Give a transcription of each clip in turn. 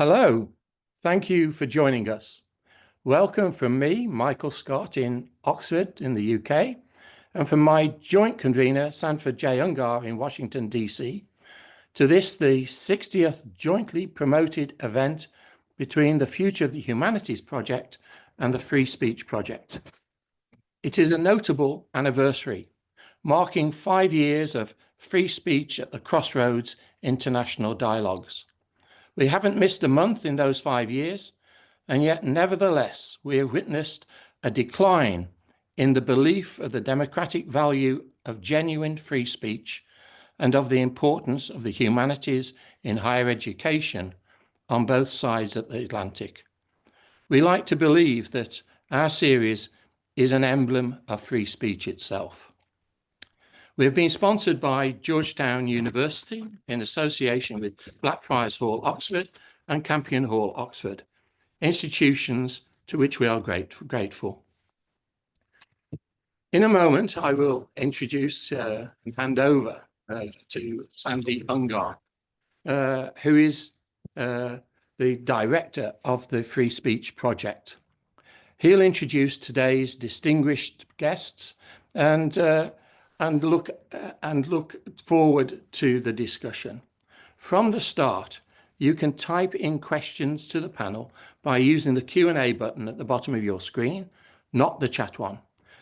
Hello, thank you for joining us. Welcome from me, Michael Scott in Oxford in the UK, and from my joint convener, Sanford J. Ungar in Washington, DC, to this, the 60th jointly promoted event between the Future of the Humanities Project and the Free Speech Project. It is a notable anniversary, marking 5 years of free speech at the Crossroads International Dialogues. We haven't missed a month in those 5 years, and yet nevertheless we have witnessed a decline in the belief of the democratic value of genuine free speech and of the importance of the humanities in higher education on both sides of the Atlantic. We like to believe that our series is an emblem of free speech itself. We have been sponsored by Georgetown University in association with Blackfriars Hall, Oxford and Campion Hall, Oxford, institutions to which we are grateful. In a moment, I will introduce and hand over to Sandy Ungar, who is the director of the Free Speech Project. He'll introduce today's distinguished guests and look forward to the discussion. From the start, you can type in questions to the panel by using the Q&A button at the bottom of your screen, not the chat one.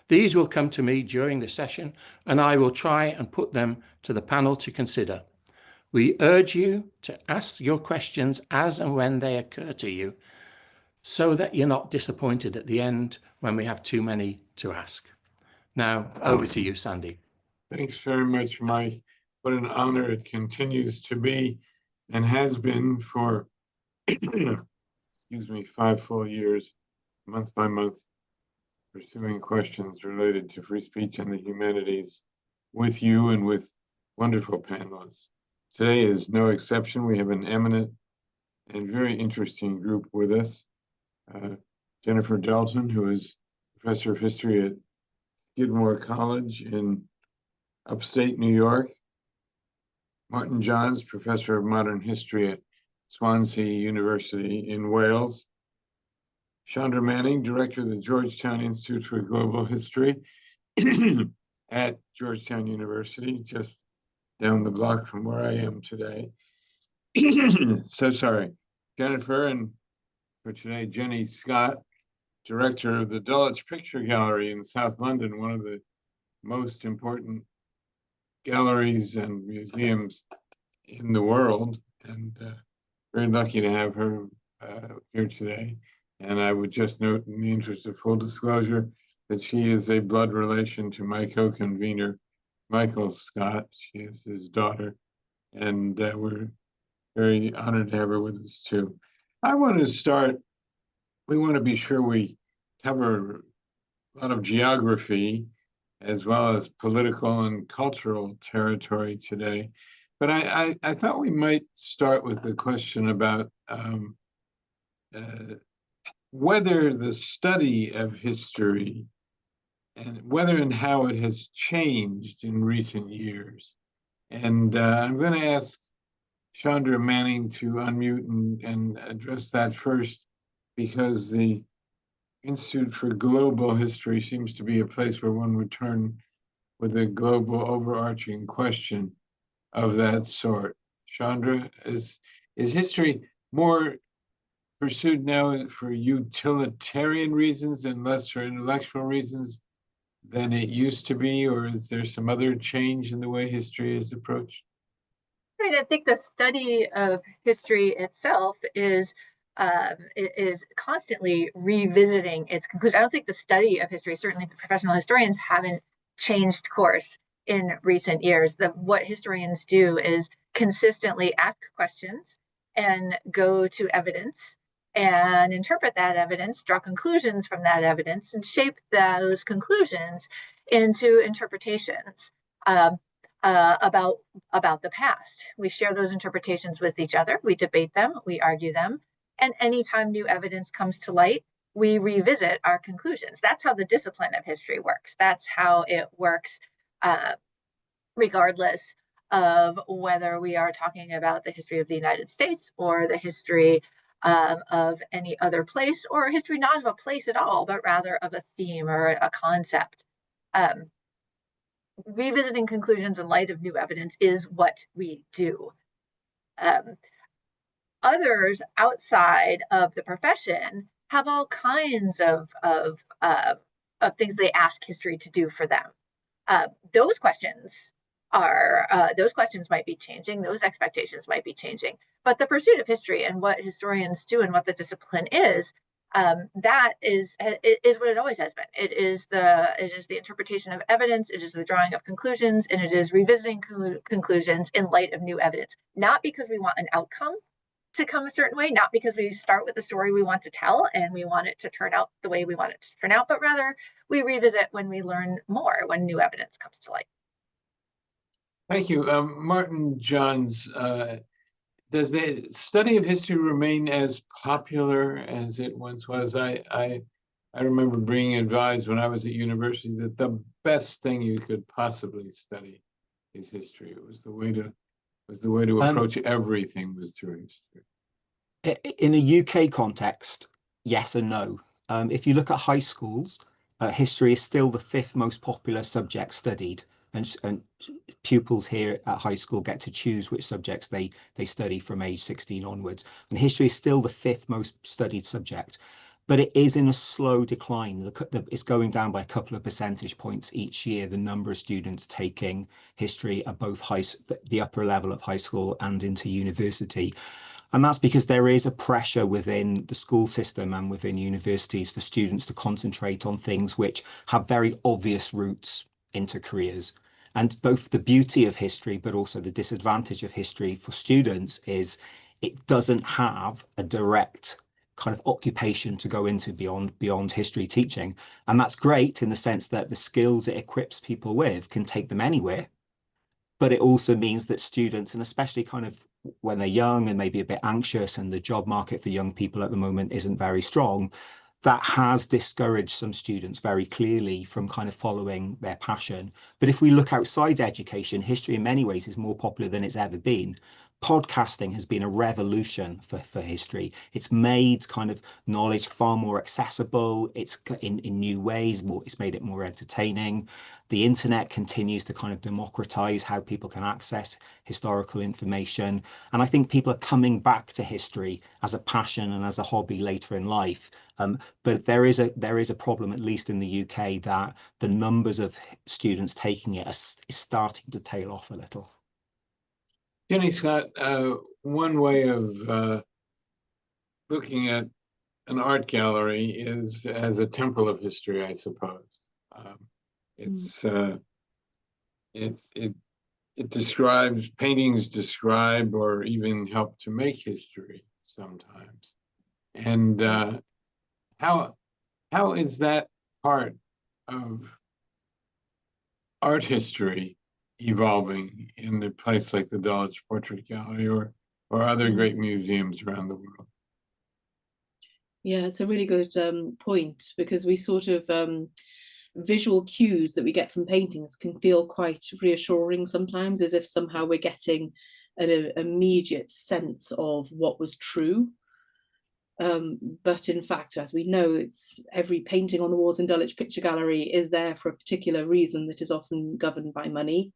These will come to me during the session, and I will try and put them to the panel to consider. We urge you to ask your questions as and when they occur to you, so that you're not disappointed at the end when we have too many to ask. Now, over to you, Sandy. Thanks very much, Mike. What an honor it continues to be and has been for, excuse me, 5 full years, month by month, pursuing questions related to free speech and the humanities with you and with wonderful panelists. Today is no exception. We have an eminent and very interesting group with us. Jennifer Delton, who is professor of history at Skidmore College in upstate New York. Martin Johns, professor of modern history at Swansea University in Wales. Chandra Manning, director of the Georgetown Institute for Global History at Georgetown University, just down the block from where I am today. So sorry. Jennifer, and for today, Jenny Scott, director of the Dulwich Picture Gallery in South London, one of the most important galleries and museums in the world, and very lucky to have her here today. And I would just note, in the interest of full disclosure, that she is a blood relation to my co-convener, Michael Scott. She is his daughter, and we're very honored to have her with us too. I want to start, we want to be sure we cover a lot of geography as well as political and cultural territory today. But I thought we might start with the question about whether the study of history and whether and how it has changed in recent years. And I'm going to ask Chandra Manning to unmute and address that first, because the Institute for Global History seems to be a place where one would turn with a global overarching question of that sort. Chandra, is history more pursued now for utilitarian reasons and less for intellectual reasons than it used to be, or is there some other change in the way history is approached? Right, I think the study of history itself is constantly revisiting its conclusion. I don't think the study of history, certainly professional historians, haven't changed course in recent years. What historians do is consistently ask questions and go to evidence and interpret that evidence, draw conclusions from that evidence, and shape those conclusions into interpretations about the past. We share those interpretations with each other. We debate them. We argue them. And anytime new evidence comes to light, we revisit our conclusions. That's how the discipline of history works. That's how it works, regardless of whether we are talking about the history of the United States or the history of any other place, or history not of a place at all, but rather of a theme or a concept. Revisiting conclusions in light of new evidence is what we do. Others outside of the profession have all kinds of things they ask history to do for them. Those questions might be changing, those expectations might be changing, but the pursuit of history and what historians do and what the discipline is, that is what it always has been. It is the interpretation of evidence, it is the drawing of conclusions, and it is revisiting conclusions in light of new evidence, not because we want an outcome to come a certain way, not because we start with the story we want to tell and we want it to turn out the way we want it to turn out, but rather we revisit when we learn more, when new evidence comes to light. Thank you. Martin Johns, does the study of history remain as popular as it once was? I remember being advised when I was at university that the best thing you could possibly study is history. It was the way to approach everything was through history. In a UK context, yes and no. If you look at high schools, history is still the 5th most popular subject studied, and pupils here at high school get to choose which subjects they study from age 16 onwards. And history is still the 5th most studied subject, but it is in a slow decline. It's going down by a couple of percentage points each year, the number of students taking history at both the upper level of high school and into university. And that's because there is a pressure within the school system and within universities for students to concentrate on things which have very obvious routes into careers. And both the beauty of history, but also the disadvantage of history for students is it doesn't have a direct kind of occupation to go into beyond history teaching. And that's great in the sense that the skills it equips people with can take them anywhere. But it also means that students, and especially kind of when they're young and maybe a bit anxious and the job market for young people at the moment isn't very strong, that has discouraged some students very clearly from kind of following their passion. But if we look outside education, history in many ways is more popular than it's ever been. Podcasting has been a revolution for history. It's made kind of knowledge far more accessible. It's in new ways, it's made it more entertaining. The internet continues to kind of democratize how people can access historical information. And I think people are coming back to history as a passion and as a hobby later in life. But there is a problem, at least in the UK, that the numbers of students taking it is starting to tail off a little. Jenny Scott, one way of looking at an art gallery is as a temple of history, I suppose. It describes, paintings describe or even help to make history sometimes. And how is that part of art history evolving in a place like the Dulwich Portrait Gallery or other great museums around the world? Yeah, it's a really good point, because we sort of visual cues that we get from paintings can feel quite reassuring sometimes, as if somehow we're getting an immediate sense of what was true. But in fact, as we know, it's every painting on the walls in Dulwich Picture Gallery is there for a particular reason that is often governed by money.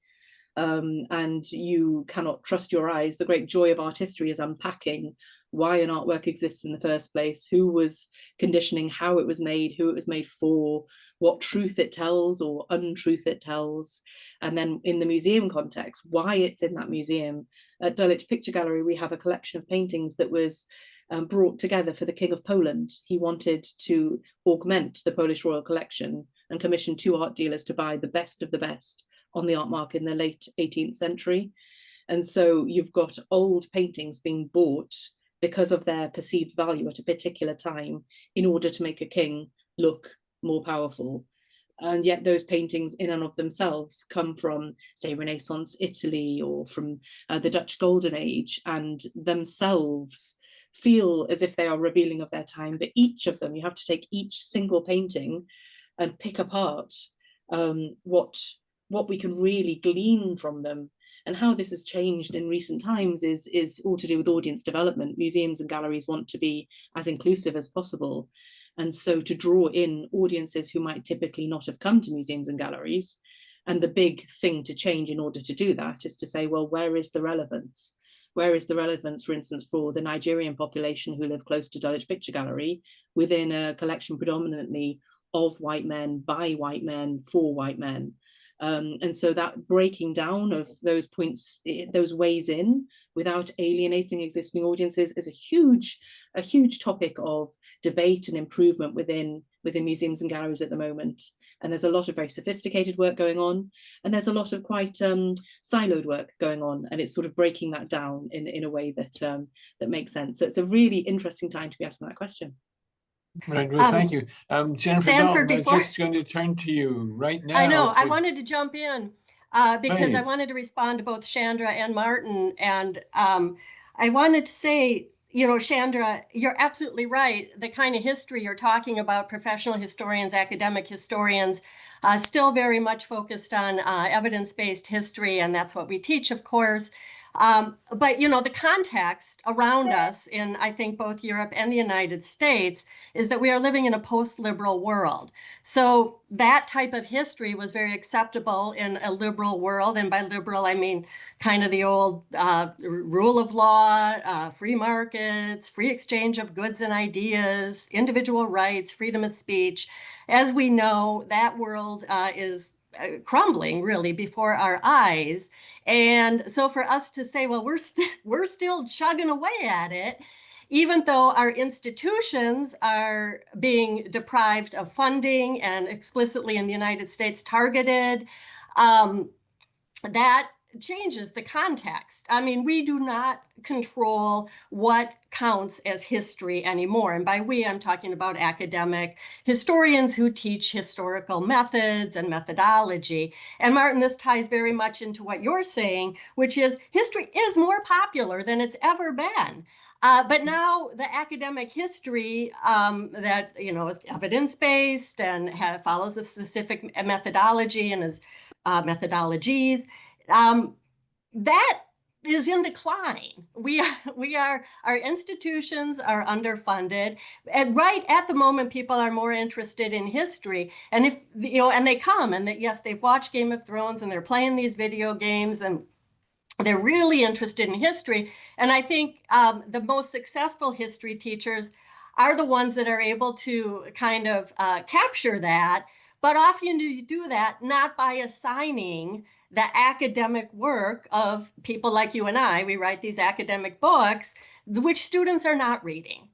And you cannot trust your eyes. The great joy of art history is unpacking why an artwork exists in the first place, who was conditioning how it was made, who it was made for, what truth it tells or untruth it tells. And then in the museum context, why it's in that museum. At Dulwich Picture Gallery, we have a collection of paintings that was brought together for the King of Poland. He wanted to augment the Polish royal collection and commissioned 2 art dealers to buy the best of the best on the art market in the late 18th century. And so you've got old paintings being bought because of their perceived value at a particular time in order to make a king look more powerful. And yet those paintings in and of themselves come from, say, Renaissance Italy or from the Dutch Golden Age, and themselves feel as if they are revealing of their time. But each of them, you have to take each single painting and pick apart what we can really glean from them. And how this has changed in recent times is all to do with audience development. Museums and galleries want to be as inclusive as possible. And so to draw in audiences who might typically not have come to museums and galleries. And the big thing to change in order to do that is to say, well, where is the relevance? Where is the relevance, for instance, for the Nigerian population who live close to Dulwich Picture Gallery within a collection predominantly of white men, by white men, for white men? And so that breaking down of those points, those ways in, without alienating existing audiences, is a huge topic of debate and improvement within museums and galleries at the moment. And there's a lot of very sophisticated work going on, and there's a lot of quite siloed work going on, and it's sort of breaking that down in a way that that makes sense. So it's a really interesting time to be asking that question. Right, well, thank you. Jennifer Sanford, Dalton, I'm just going to turn to you right now. I know, I wanted to jump in because I Please. wanted to respond to both Chandra and Martin. And I wanted to say, you know, Chandra, you're absolutely right. The kind of history you're talking about, professional historians, academic historians, still very much focused on evidence-based history, and that's what we teach, of course. But, you know, the context around us in, I think, both Europe and the United States is that we are living in a post-liberal world. So that type of history was very acceptable in a liberal world. And by liberal, I mean kind of the old rule of law, free markets, free exchange of goods and ideas, individual rights, freedom of speech. As we know, that world is crumbling really before our eyes. And so for us to say, well, we're still chugging away at it, even though our institutions are being deprived of funding and explicitly in the United States targeted, that changes the context. I mean, we do not control what counts as history anymore. And by we, I'm talking about academic historians who teach historical methods and methodology. And Martin, this ties very much into what you're saying, which is history is more popular than it's ever been. But now the academic history that, you know, is evidence-based and follows a specific methodology and is methodologies, that is in decline. Our institutions are underfunded, and right at the moment, people are more interested in history. And if, you know, and they come and that, yes, they've watched Game of Thrones and they're playing these video games and they're really interested in history. And I think the most successful history teachers are the ones that are able to kind of capture that. But often you do that not by assigning the academic work of people like you and I. We write these academic books, which students are not reading.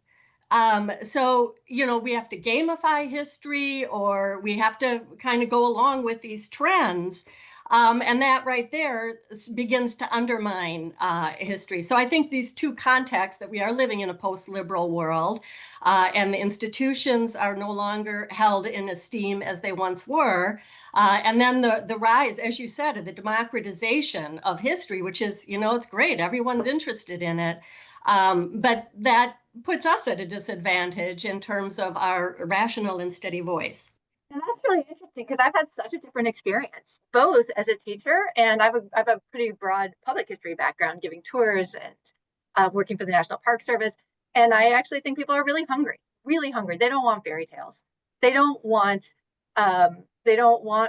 So, you know, we have to gamify history, or we have to kind of go along with these trends. And that right there begins to undermine history. So I think these two contexts, that we are living in a post-liberal world, and the institutions are no longer held in esteem as they once were. And then the rise, as you said, of the democratization of history, which is, you know, it's great. Everyone's interested in it. But that puts us at a disadvantage in terms of our rational and steady voice. And that's really interesting because I've had such a different experience, both as a teacher, and I have a pretty broad public history background, giving tours and working for the National Park Service. And I actually think people are really hungry, really hungry. They don't want fairy tales. They don't want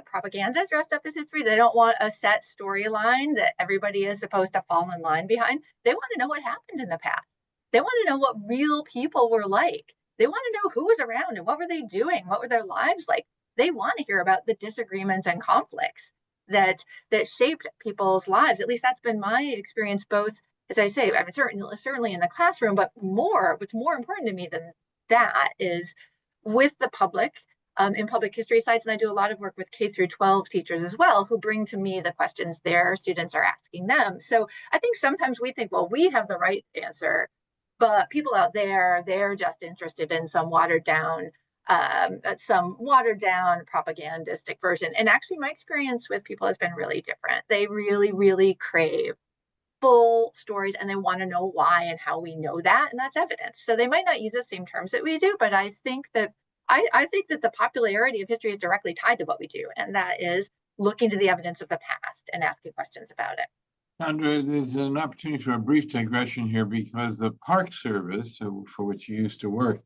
propaganda dressed up as history. They don't want a set storyline that everybody is supposed to fall in line behind. They want to know what happened in the past. They want to know what real people were like. They want to know who was around and what were they doing? What were their lives like? They want to hear about the disagreements and conflicts that shaped people's lives. At least that's been my experience, both, as I say, I mean, certainly in the classroom, but what's more important to me than that is with the public, in public history sites. And I do a lot of work with K through 12 teachers as well, who bring to me the questions their students are asking them. So I think sometimes we think, well, we have the right answer, but people out there, they're just interested in some watered down propagandistic version. And actually my experience with people has been really different. They really, really crave full stories, and they want to know why and how we know that. And that's evidence. So they might not use the same terms that we do, but I think that the popularity of history is directly tied to what we do. And that is looking to the evidence of the past and asking questions about it. Sandra, there's an opportunity for a brief digression here because the Park Service, for which you used to work,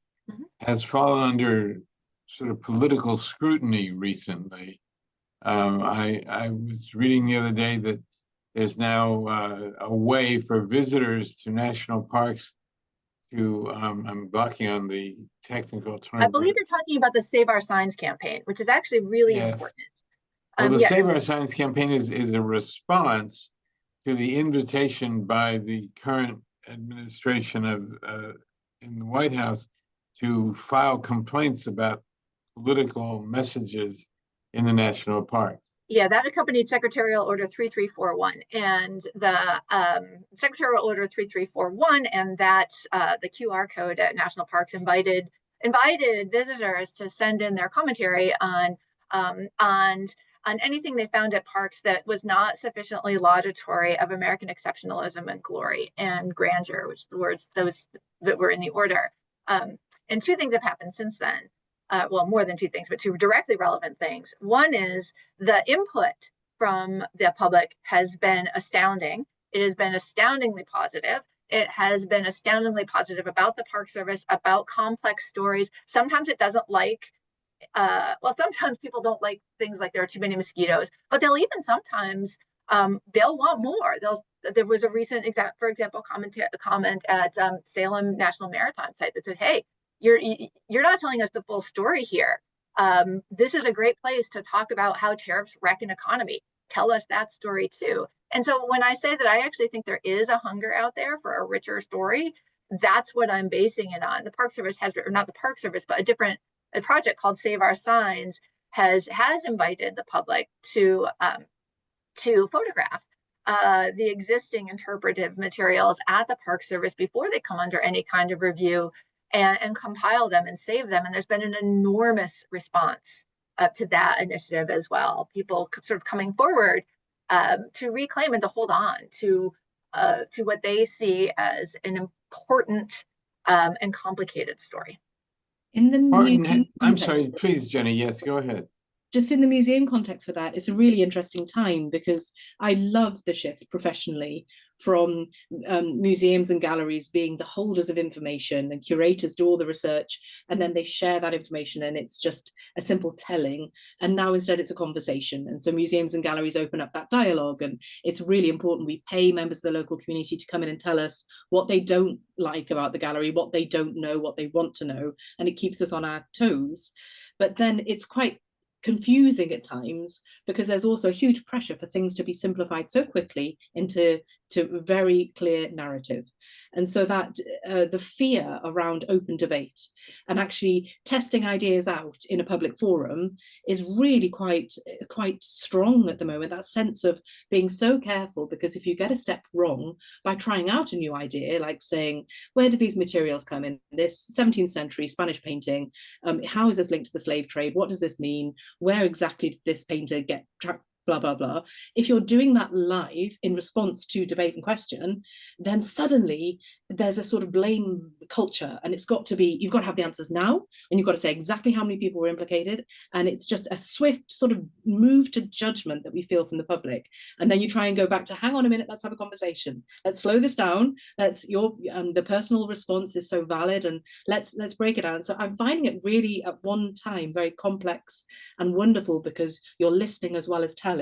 has fallen under sort of political scrutiny recently. I was reading the other day that there's now a way for visitors to national parks to, I'm blocking on the technical term. I believe you're talking about the Save Our Signs campaign, which is actually really important. Well, the Save Our Signs campaign is a response to the invitation by the current administration of in the White House to file complaints about political messages in the national parks. Yeah, that accompanied Secretarial Order 3341, and the Secretarial Order 3341, and that the QR code at national parks invited visitors to send in their commentary on anything they found at parks that was not sufficiently laudatory of American exceptionalism and glory and grandeur, which the words those that were in the order. And two things have happened since then. Well, more than two things, but two directly relevant things. One is the input from the public has been astounding. It has been astoundingly positive. It has been astoundingly positive about the Park Service, about complex stories. Sometimes it doesn't like, well, sometimes people don't like things like there are too many mosquitoes, but they'll even sometimes, they'll want more. There was a recent, for example, comment at Salem National Maritime Site that said, hey, you're not telling us the full story here. This is a great place to talk about how tariffs wreck an economy. Tell us that story too. And so when I say that I actually think there is a hunger out there for a richer story, that's what I'm basing it on. The Park Service has, or not the Park Service, but a project called Save Our Signs has invited the public to photograph the existing interpretive materials at the Park Service before they come under any kind of review, and compile them and save them. And there's been an enormous response to that initiative as well. People sort of coming forward to reclaim and to hold on to what they see as an important and complicated story. In the museum I'm sorry, please, Jenny. Yes, go ahead. Just in the museum context for that, it's a really interesting time because I love the shift professionally from museums and galleries being the holders of information, and curators do all the research and then they share that information and it's just a simple telling. And now instead it's a conversation. And so museums and galleries open up that dialogue, and it's really important. We pay members of the local community to come in and tell us what they don't like about the gallery, what they don't know, what they want to know, and it keeps us on our toes. But then it's quite confusing at times because there's also a huge pressure for things to be simplified so quickly into a very clear narrative. And so that the fear around open debate and actually testing ideas out in a public forum is really quite strong at the moment. That sense of being so careful, because if you get a step wrong by trying out a new idea, like saying, where did these materials come in? This 17th century Spanish painting, how is this linked to the slave trade? What does this mean? Where exactly did this painter get trapped? Blah, blah, blah. If you're doing that live in response to debate and question, then suddenly there's a sort of blame culture, and it's got to be, you've got to have the answers now, and you've got to say exactly how many people were implicated. And it's just a swift sort of move to judgment that we feel from the public. And then you try and go back to, hang on a minute, let's have a conversation. Let's slow this down. The personal response is so valid, and let's break it down. So I'm finding it really at one time very complex and wonderful because you're listening as well as telling.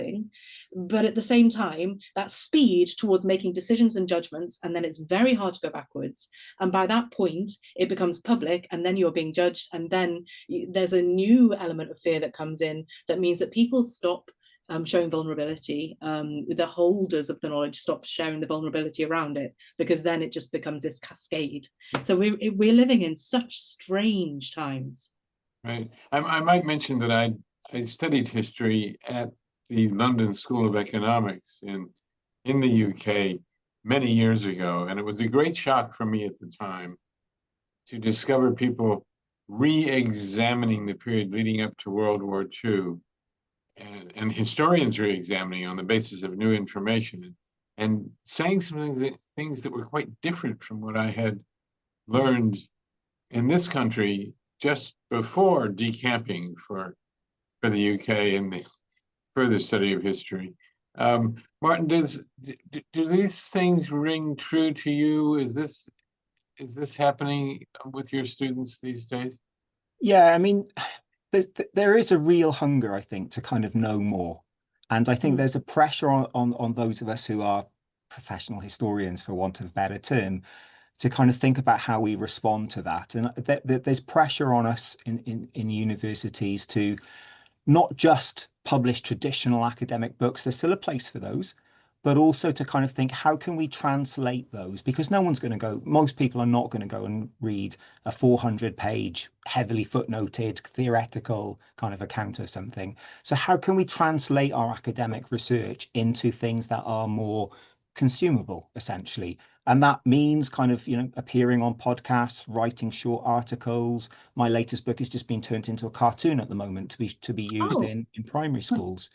But at the same time, that speed towards making decisions and judgments, and then it's very hard to go backwards. And by that point, it becomes public, and then you're being judged. And then there's a new element of fear that comes in that means that people stop showing vulnerability. The holders of the knowledge stop sharing the vulnerability around it, because then it just becomes this cascade. So we're living in such strange times. Right. I might mention that I studied history at the London School of Economics in the UK many years ago, and it was a great shock for me at the time to discover people re-examining the period leading up to World War II, and historians re-examining on the basis of new information, and saying some things that were quite different from what I had learned in this country just before decamping for the UK and the further study of history. Martin, do these things ring true to you? Is this happening with your students these days? Yeah, I mean, there is a real hunger, I think, to kind of know more. And I think there's a pressure on those of us who are professional historians, for want of a better term, to kind of think about how we respond to that. And there's pressure on us in universities to not just publish traditional academic books, there's still a place for those, but also to kind of think, how can we translate those? Because no one's going to go, most people are not going to go and read a 400-page, heavily footnoted, theoretical kind of account of something. So how can we translate our academic research into things that are more consumable, essentially? And that means kind of, appearing on podcasts, writing short articles. My latest book has just been turned into a cartoon at the moment to be used in primary schools.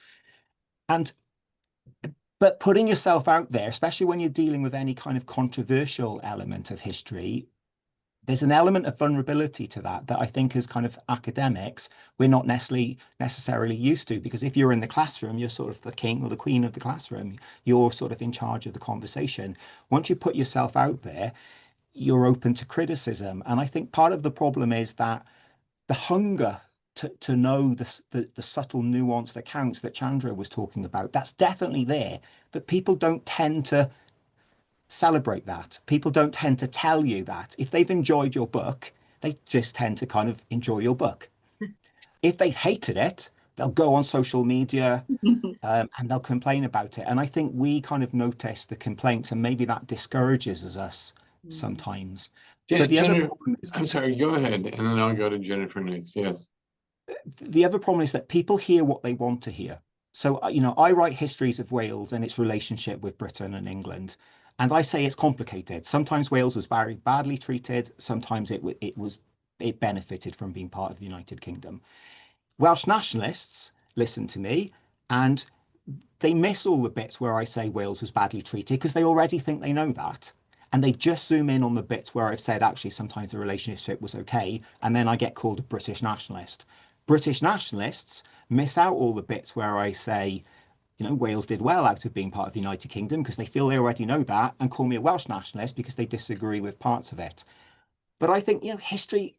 But putting yourself out there, especially when you're dealing with any kind of controversial element of history, there's an element of vulnerability to that I think as kind of academics, we're not necessarily used to, because if you're in the classroom, you're sort of the king or the queen of the classroom. You're sort of in charge of the conversation. Once you put yourself out there, you're open to criticism. And I think part of the problem is that the hunger to know the subtle nuance that counts that Chandra was talking about, that's definitely there, but people don't tend to celebrate that. People don't tend to tell you that. If they've enjoyed your book, they just tend to kind of enjoy your book. If they've hated it, they'll go on social media and they'll complain about it. And I think we kind of notice the complaints, and maybe that discourages us sometimes. But the other problem is, I'm sorry, go ahead, and then I'll go to Jennifer next. Yes. The other problem is that people hear what they want to hear. So, I write histories of Wales and its relationship with Britain and England. And I say it's complicated. Sometimes Wales was very badly treated. Sometimes it benefited from being part of the United Kingdom. Welsh nationalists listen to me and they miss all the bits where I say Wales was badly treated because they already think they know that. And they just zoom in on the bits where I've said, actually, sometimes the relationship was okay. And then I get called a British nationalist. British nationalists miss out all the bits where I say, Wales did well out of being part of the United Kingdom because they feel they already know that, and call me a Welsh nationalist because they disagree with parts of it. But I think, history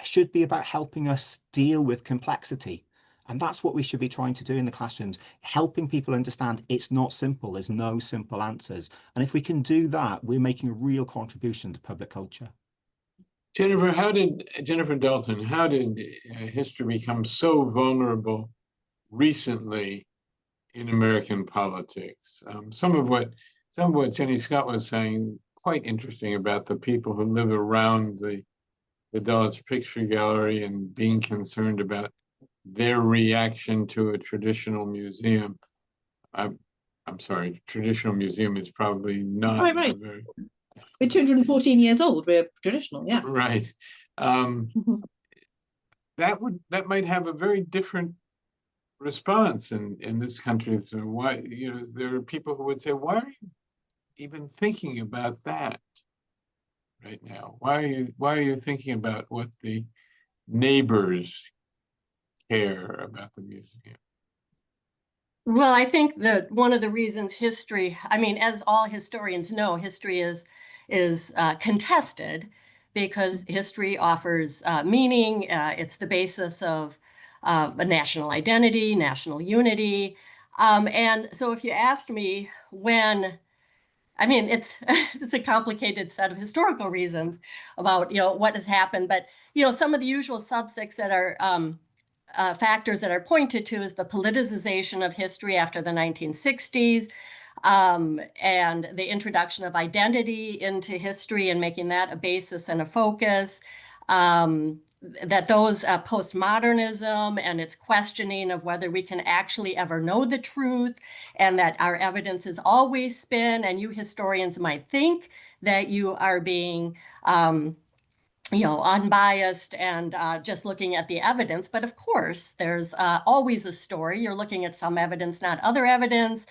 should be about helping us deal with complexity. And that's what we should be trying to do in the classrooms, helping people understand it's not simple. There's no simple answers. And if we can do that, we're making a real contribution to public culture. Jennifer Delton, how did history become so vulnerable recently in American politics? Some of what Jenny Scott was saying, quite interesting about the people who live around the Dulles Picture Gallery and being concerned about their reaction to a traditional museum. I'm sorry, traditional museum is probably not right. very... We're 214 years old. We're traditional, yeah. Right. That might have a very different response in this country. So why, there are people who would say, why are you even thinking about that right now? Why are you thinking about what the neighbors care about the museum? Well, I think that one of the reasons history, as all historians know, history is contested because history offers meaning. It's the basis of a national identity, national unity. And so if you asked me when, it's it's a complicated set of historical reasons about, what has happened. But, some of the usual suspects that are factors that are pointed to is the politicization of history after the 1960s, and the introduction of identity into history and making that a basis and a focus. That those postmodernism and its questioning of whether we can actually ever know the truth, and that our evidence is always spin, and you historians might think that you are being unbiased and just looking at the evidence. But of course, there's always a story. You're looking at some evidence, not other evidence.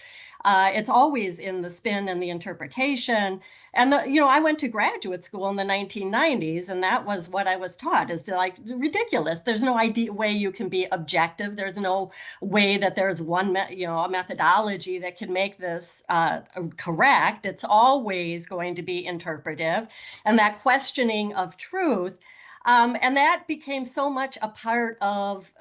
It's always in the spin and the interpretation. And I went to graduate school in the 1990s, and that was what I was taught, is like ridiculous. There's no way you can be objective. There's no way that there's one, a methodology that can make this correct. It's always going to be interpretive, and that questioning of truth. And that became so much a part of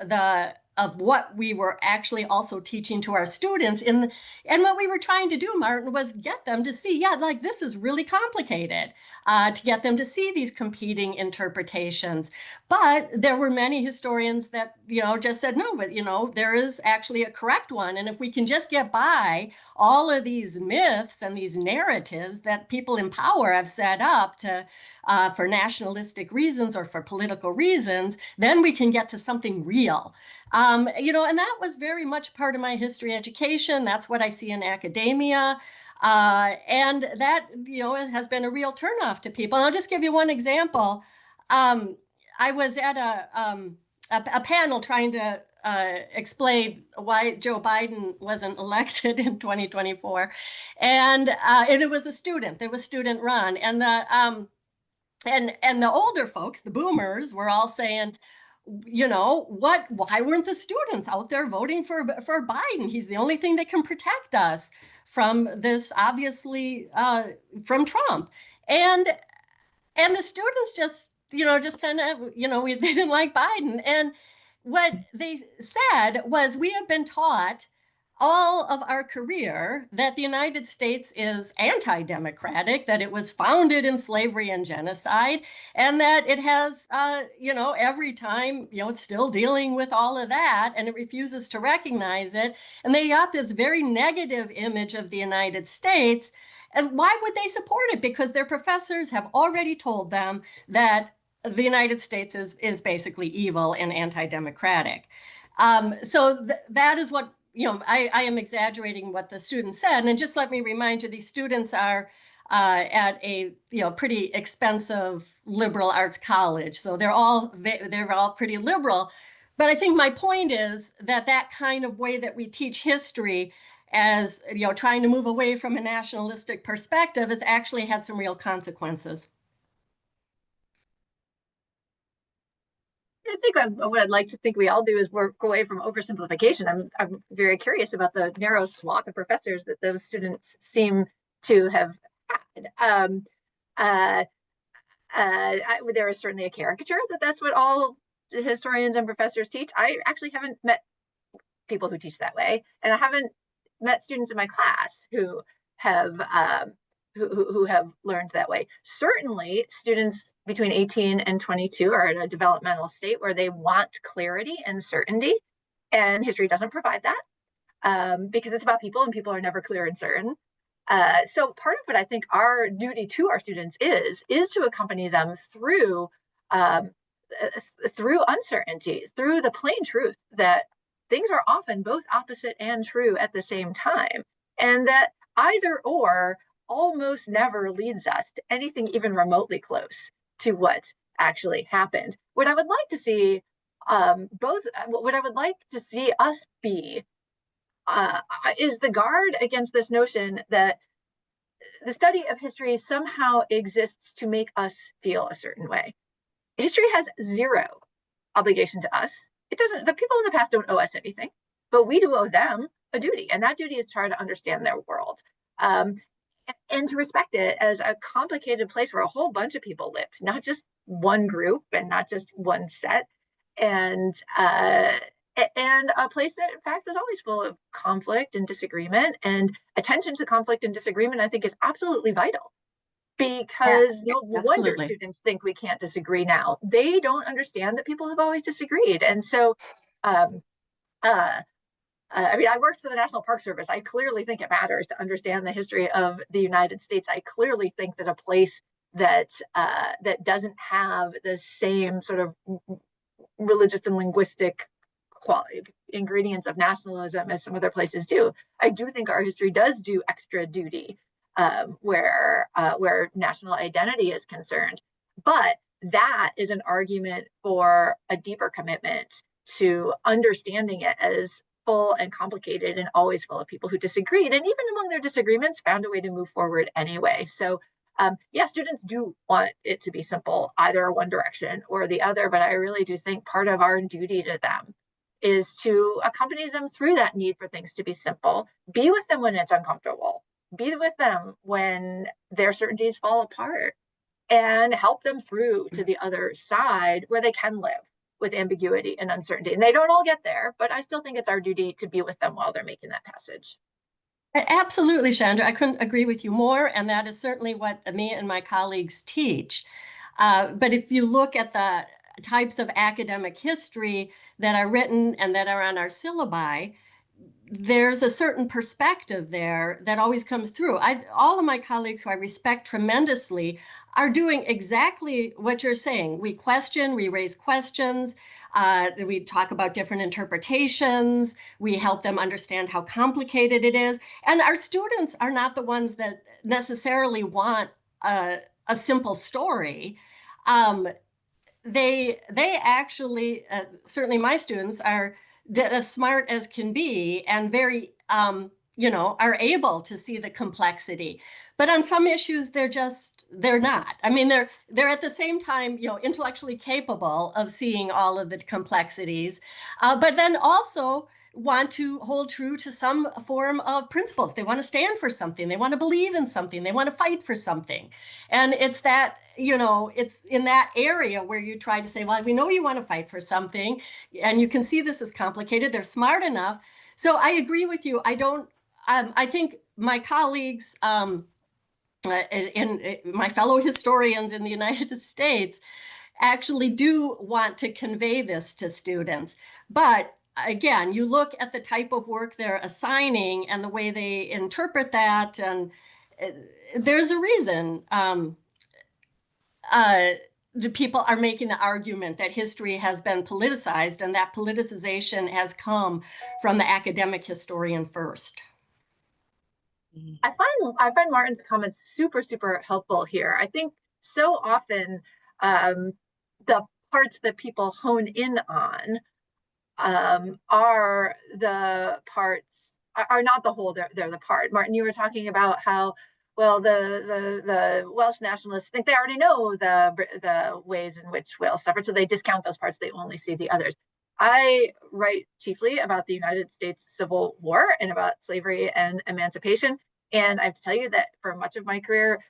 what we were actually also teaching to our students and what we were trying to do, Martin, was get them to see, like this is really complicated, to get them to see these competing interpretations. But there were many historians that, just said, no, but, there is actually a correct one. And if we can just get by all of these myths and these narratives that people in power have set up to for nationalistic reasons or for political reasons, then we can get to something real. And that was very much part of my history education. That's what I see in academia. And that, has been a real turnoff to people. And I'll just give you one example. I was at a panel trying to explain why Joe Biden wasn't elected in 2024. And it was a student. There was student run. And the older folks, the boomers, were all saying, why weren't the students out there voting for Biden? He's the only thing that can protect us from this, obviously, from Trump. And the students just kind of, they didn't like Biden. And what they said was, we have been taught all of our career that the United States is anti-democratic, that it was founded in slavery and genocide, and that it has, every time, it's still dealing with all of that, and it refuses to recognize it. And they got this very negative image of the United States. And why would they support it? Because their professors have already told them that the United States is basically evil and anti-democratic. So that is what, I am exaggerating what the students said. And just let me remind you, these students are at a pretty expensive liberal arts college. So they're all pretty liberal. But I think my point is that kind of way that we teach history as, trying to move away from a nationalistic perspective has actually had some real consequences. I think what I'd like to think we all do is work away from oversimplification. I'm very curious about the narrow swath of professors that those students seem to have had. There is certainly a caricature that's what all historians and professors teach. I actually haven't met people who teach that way, and I haven't met students in my class who have learned that way. Certainly, students between 18 and 22 are in a developmental state where they want clarity and certainty, and history doesn't provide that because it's about people, and people are never clear and certain. So part of what I think our duty to our students is to accompany them through uncertainty, through the plain truth that things are often both opposite and true at the same time, and that either or almost never leads us to anything even remotely close to what actually happened. What I would like to see what I would like to see us be is the guard against this notion that the study of history somehow exists to make us feel a certain way. History has zero obligation to us. It doesn't. The people in the past don't owe us anything, but we do owe them a duty, and that duty is to try to understand their world. And to respect it as a complicated place where a whole bunch of people lived, not just one group and not just one set, and a place that in fact was always full of conflict and disagreement, and attention to conflict and disagreement, I think, is absolutely vital, because no wonder students think we can't disagree now. They don't understand that people have always disagreed. And so I worked for the National Park Service. I clearly think it matters to understand the history of the United States. I clearly think that a place that doesn't have the same sort of religious and linguistic ingredients of nationalism as some other places do. I do think our history does do extra duty where national identity is concerned. But that is an argument for a deeper commitment to understanding it as full and complicated and always full of people who disagreed, and even among their disagreements found a way to move forward anyway. So yeah, students do want it to be simple, either one direction or the other, but I really do think part of our duty to them is to accompany them through that need for things to be simple, be with them when it's uncomfortable, be with them when their certainties fall apart, and help them through to the other side where they can live with ambiguity and uncertainty. And they don't all get there, but I still think it's our duty to be with them while they're making that passage. Absolutely, Chandra. I couldn't agree with you more. And that is certainly what me and my colleagues teach. But if you look at the types of academic history that are written and that are on our syllabi, there's a certain perspective there that always comes through. All of my colleagues who I respect tremendously are doing exactly what you're saying. We question, we raise questions, we talk about different interpretations, we help them understand how complicated it is. And our students are not the ones that necessarily want a simple story. They actually, certainly my students are as smart as can be and very, are able to see the complexity. But on some issues, they're not. I mean, they're at the same time, intellectually capable of seeing all of the complexities, but then also want to hold true to some form of principles. They want to stand for something. They want to believe in something. They want to fight for something. And it's that, it's in that area where you try to say, well, we know you want to fight for something, and you can see this is complicated. They're smart enough. So I agree with you. I think my colleagues, and my fellow historians in the United States actually do want to convey this to students. But again, you look at the type of work they're assigning and the way they interpret that, and there's a reason the people are making the argument that history has been politicized, and that politicization has come from the academic historian first. I find Martin's comments super, super helpful here. I think so often the parts that people hone in on are the parts, are not the whole, they're the part. Martin, you were talking about how, well, the Welsh nationalists think they already know the ways in which Wales suffered, so they discount those parts, they only see the others. I write chiefly about the United States Civil War and about slavery and emancipation. And I have to tell you that for much of my career,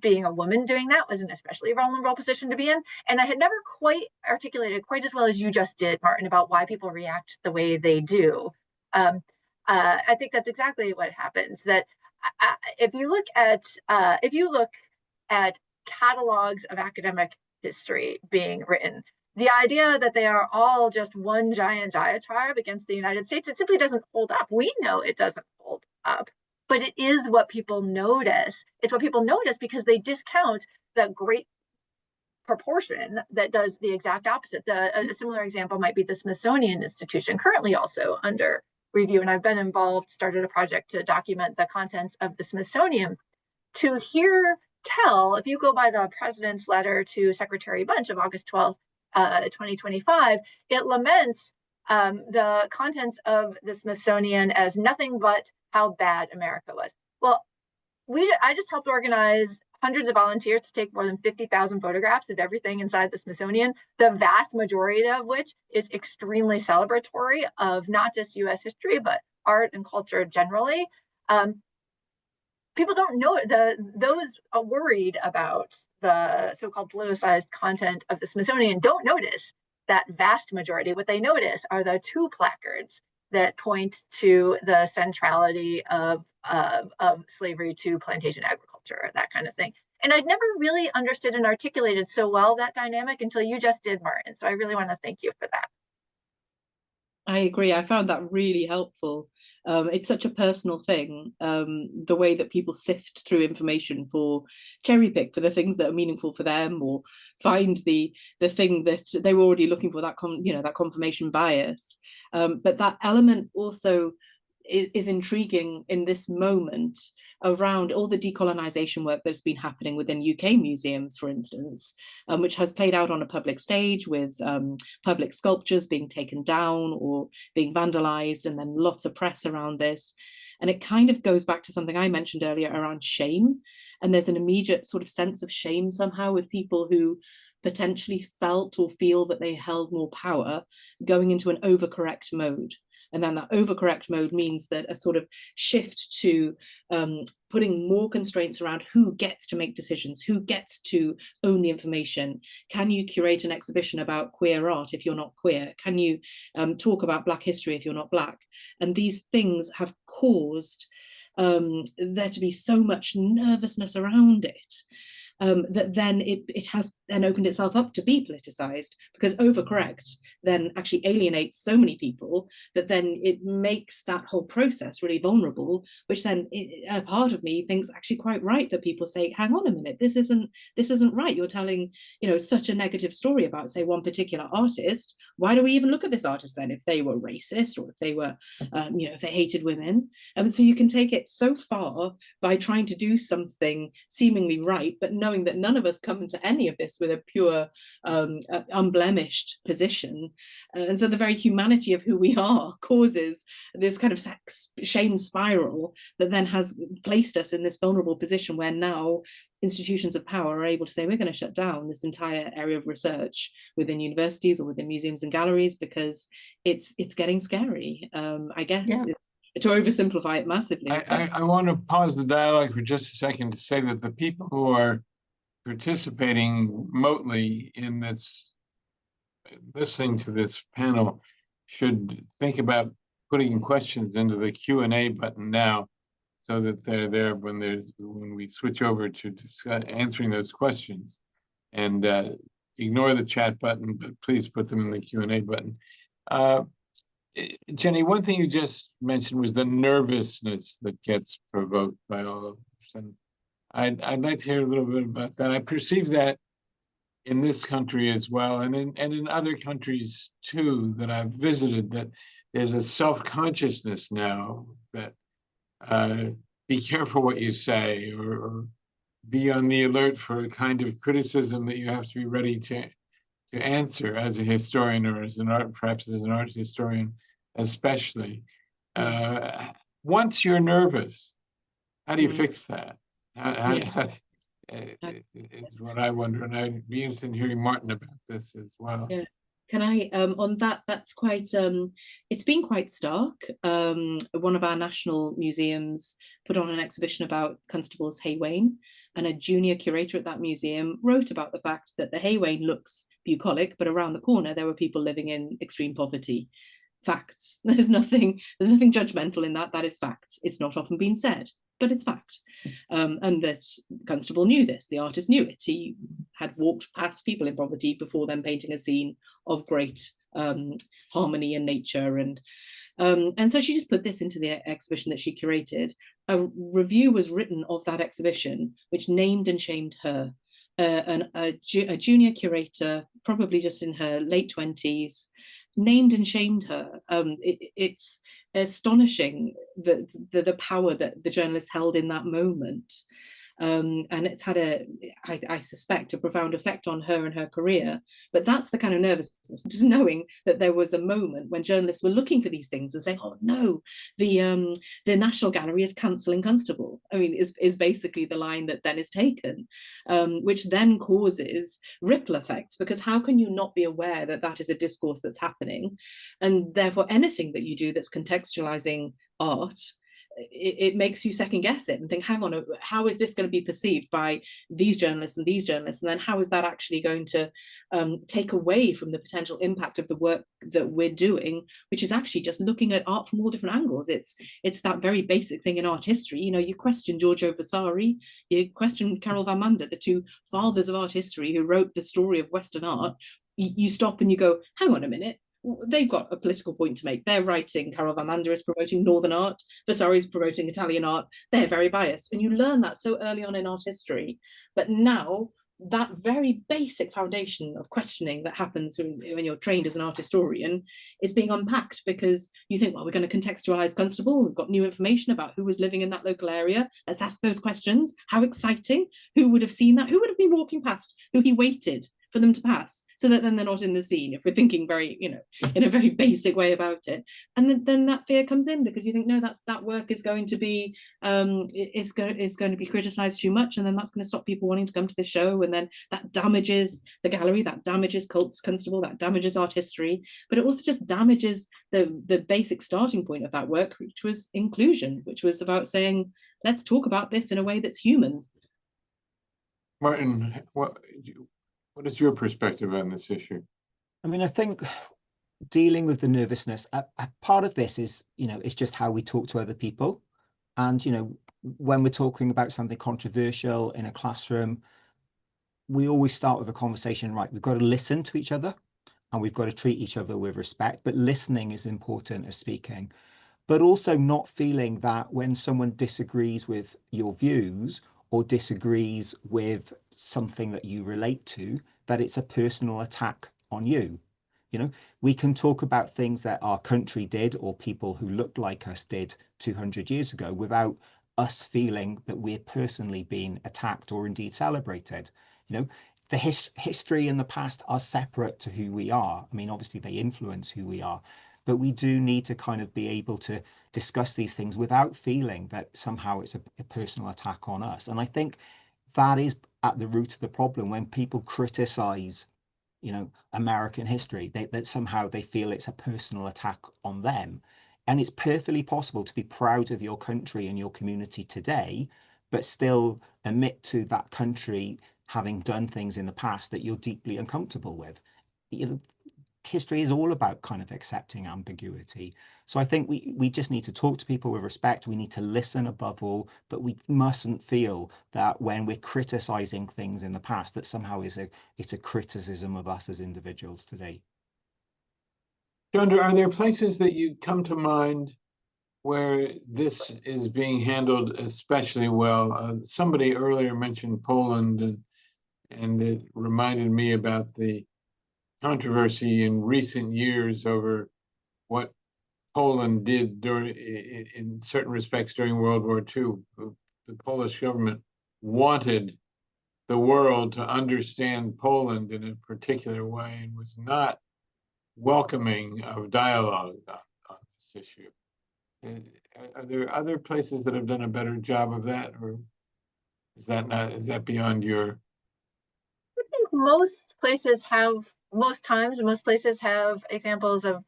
being a woman doing that was an especially vulnerable position to be in. And I had never quite articulated quite as well as you just did, Martin, about why people react the way they do. I think that's exactly what happens. That if you look at catalogs of academic history being written, the idea that they are all just one giant diatribe against the United States, it simply doesn't hold up. We know it doesn't hold up, but it is what people notice. It's what people notice because they discount the great proportion that does the exact opposite. A similar example might be the Smithsonian Institution, currently also under review. And I've been started a project to document the contents of the Smithsonian. To tell, if you go by the president's letter to Secretary Bunch of August 12th, 2025, it laments the contents of the Smithsonian as nothing but how bad America was. Well, I just helped organize hundreds of volunteers to take more than 50,000 photographs of everything inside the Smithsonian, the vast majority of which is extremely celebratory of not just US history, but art and culture generally. People don't know those are worried about the so-called politicized content of the Smithsonian don't notice that vast majority. What they notice are the two placards that point to the centrality of slavery to plantation agriculture, that kind of thing. And I'd never really understood and articulated so well that dynamic until you just did, Martin. So I really want to thank you for that. I agree. I found that really helpful. It's such a personal thing, the way that people sift through information for cherry pick for the things that are meaningful for them, or find the thing that they were already looking for, that confirmation bias. But that element also is intriguing in this moment around all the decolonization work that's been happening within UK museums, for instance, which has played out on a public stage with public sculptures being taken down or being vandalized, and then lots of press around this. And it kind of goes back to something I mentioned earlier around shame. And there's an immediate sort of sense of shame somehow with people who potentially felt or feel that they held more power going into an overcorrect mode. And then that overcorrect mode means that a sort of shift to putting more constraints around who gets to make decisions, who gets to own the information. Can you curate an exhibition about queer art if you're not queer? Can you talk about Black history if you're not Black? And these things have caused there to be so much nervousness around it. That then it has then opened itself up to be politicized, because overcorrect then actually alienates so many people that then it makes that whole process really vulnerable, which then a part of me thinks actually quite right that people say, hang on a minute, this isn't right. You're telling, you know, such a negative story about, say, one particular artist. Why do we even look at this artist then if they were racist, or if they were, you know, if they hated women? And so you can take it so far by trying to do something seemingly right, but knowing that none of us come into any of this with a pure, unblemished position. And so the very humanity of who we are causes this kind of shame spiral that then has placed us in this vulnerable position where now institutions of power are able to say, we're going to shut down this entire area of research within universities or within museums and galleries because it's getting scary, I guess. Yeah. To oversimplify it massively. I want to pause the dialogue for just a second to say that the people who are participating remotely in this, listening to this panel, should think about putting questions into the Q&A button now, so that they're there when we switch over to discuss, answering those questions, and ignore the chat button, but please put them in the Q&A button. Jenny, one thing you just mentioned was the nervousness that gets provoked by all of this, and I'd like to hear a little bit about that. I perceive that in this country as well, and in other countries too that I've visited, that there's a self-consciousness now that be careful what you say, or be on the alert for a kind of criticism that you have to be ready to answer as a historian, or as an art, perhaps as an art historian especially. Once you're nervous, how do you fix that? How is what I wonder, and I'd be interested in hearing Martin about this as well. Yeah. Can I, on that, that's quite, it's been quite stark. One of our national museums put on an exhibition about Constable's Hay Wain, and a junior curator at that museum wrote about the fact that the Hay Wain looks bucolic, but around the corner there were people living in extreme poverty. Facts. There's nothing judgmental in that. That is facts. It's not often been said, but it's fact. And that Constable knew this, the artist knew it. He had walked past people in poverty before then painting a scene of great harmony and nature. And so she just put this into the exhibition that she curated. A review was written of that exhibition, which named and shamed her. A junior curator, probably just in her late 20s, named and shamed her. It's astonishing the power that the journalist held in that moment. And it's had I suspect, a profound effect on her and her career. But that's the kind of nervousness, just knowing that there was a moment when journalists were looking for these things and saying, oh no, the National Gallery is cancelling Constable. I mean, is basically the line that then is taken, which then causes ripple effects, because how can you not be aware that that is a discourse that's happening? And therefore anything that you do that's contextualizing art, it makes you second guess it and think, hang on, how is this going to be perceived by these journalists and these journalists? And then how is that actually going to take away from the potential impact of the work that we're doing, which is actually just looking at art from all different angles. It's that very basic thing in art history. You know, you question Giorgio Vasari, you question Karel van Mander, the two fathers of art history who wrote the story of Western art. You stop and you go, hang on a minute. They've got a political point to make. They're writing, Karel van Mander is promoting Northern art, Vasari is promoting Italian art. They're very biased. And you learn that so early on in art history. But now that very basic foundation of questioning that happens when you're trained as an art historian is being unpacked, because you think, well, we're going to contextualize Constable, we've got new information about who was living in that local area, let's ask those questions. How exciting. Who would have seen that? Who would have been walking past who he waited for them to pass, so that then they're not in the scene, if we're thinking very, in a very basic way about it. And then that fear comes in, because you think, no, that work is going to be is going to be criticized too much, and then that's going to stop people wanting to come to the show, and then that damages the gallery, that damages Constable, that damages art history, but it also just damages the basic starting point of that work, which was inclusion, which was about saying, let's talk about this in a way that's human. Martin, what is your perspective on this issue? I mean, I think dealing with the nervousness, a part of this is, it's just how we talk to other people. And, when we're talking about something controversial in a classroom, we always start with a conversation, right? We've got to listen to each other and we've got to treat each other with respect, but listening is important as speaking. But also not feeling that when someone disagrees with your views or disagrees with something that you relate to, that it's a personal attack on you. We can talk about things that our country did or people who looked like us did 200 years ago without us feeling that we're personally being attacked or indeed celebrated. The history and the past are separate to who we are. I mean, obviously they influence who we are, but we do need to kind of be able to discuss these things without feeling that somehow it's a personal attack on us. And I think that is at the root of the problem when people criticize, American history, that somehow they feel it's a personal attack on them. And it's perfectly possible to be proud of your country and your community today, but still admit to that country having done things in the past that you're deeply uncomfortable with. History is all about kind of accepting ambiguity. So I think we just need to talk to people with respect. We need to listen above all, but we mustn't feel that when we're criticizing things in the past, that somehow it's a criticism of us as individuals today. Chandra, are there places that you come to mind where this is being handled especially well? Somebody earlier mentioned Poland, and it reminded me about the controversy in recent years over what Poland did in certain respects during World War II. The Polish government wanted the world to understand Poland in a particular way and was not welcoming of dialogue on this issue. Are there other places that have done a better job of that, or is that beyond your? I think most places have examples of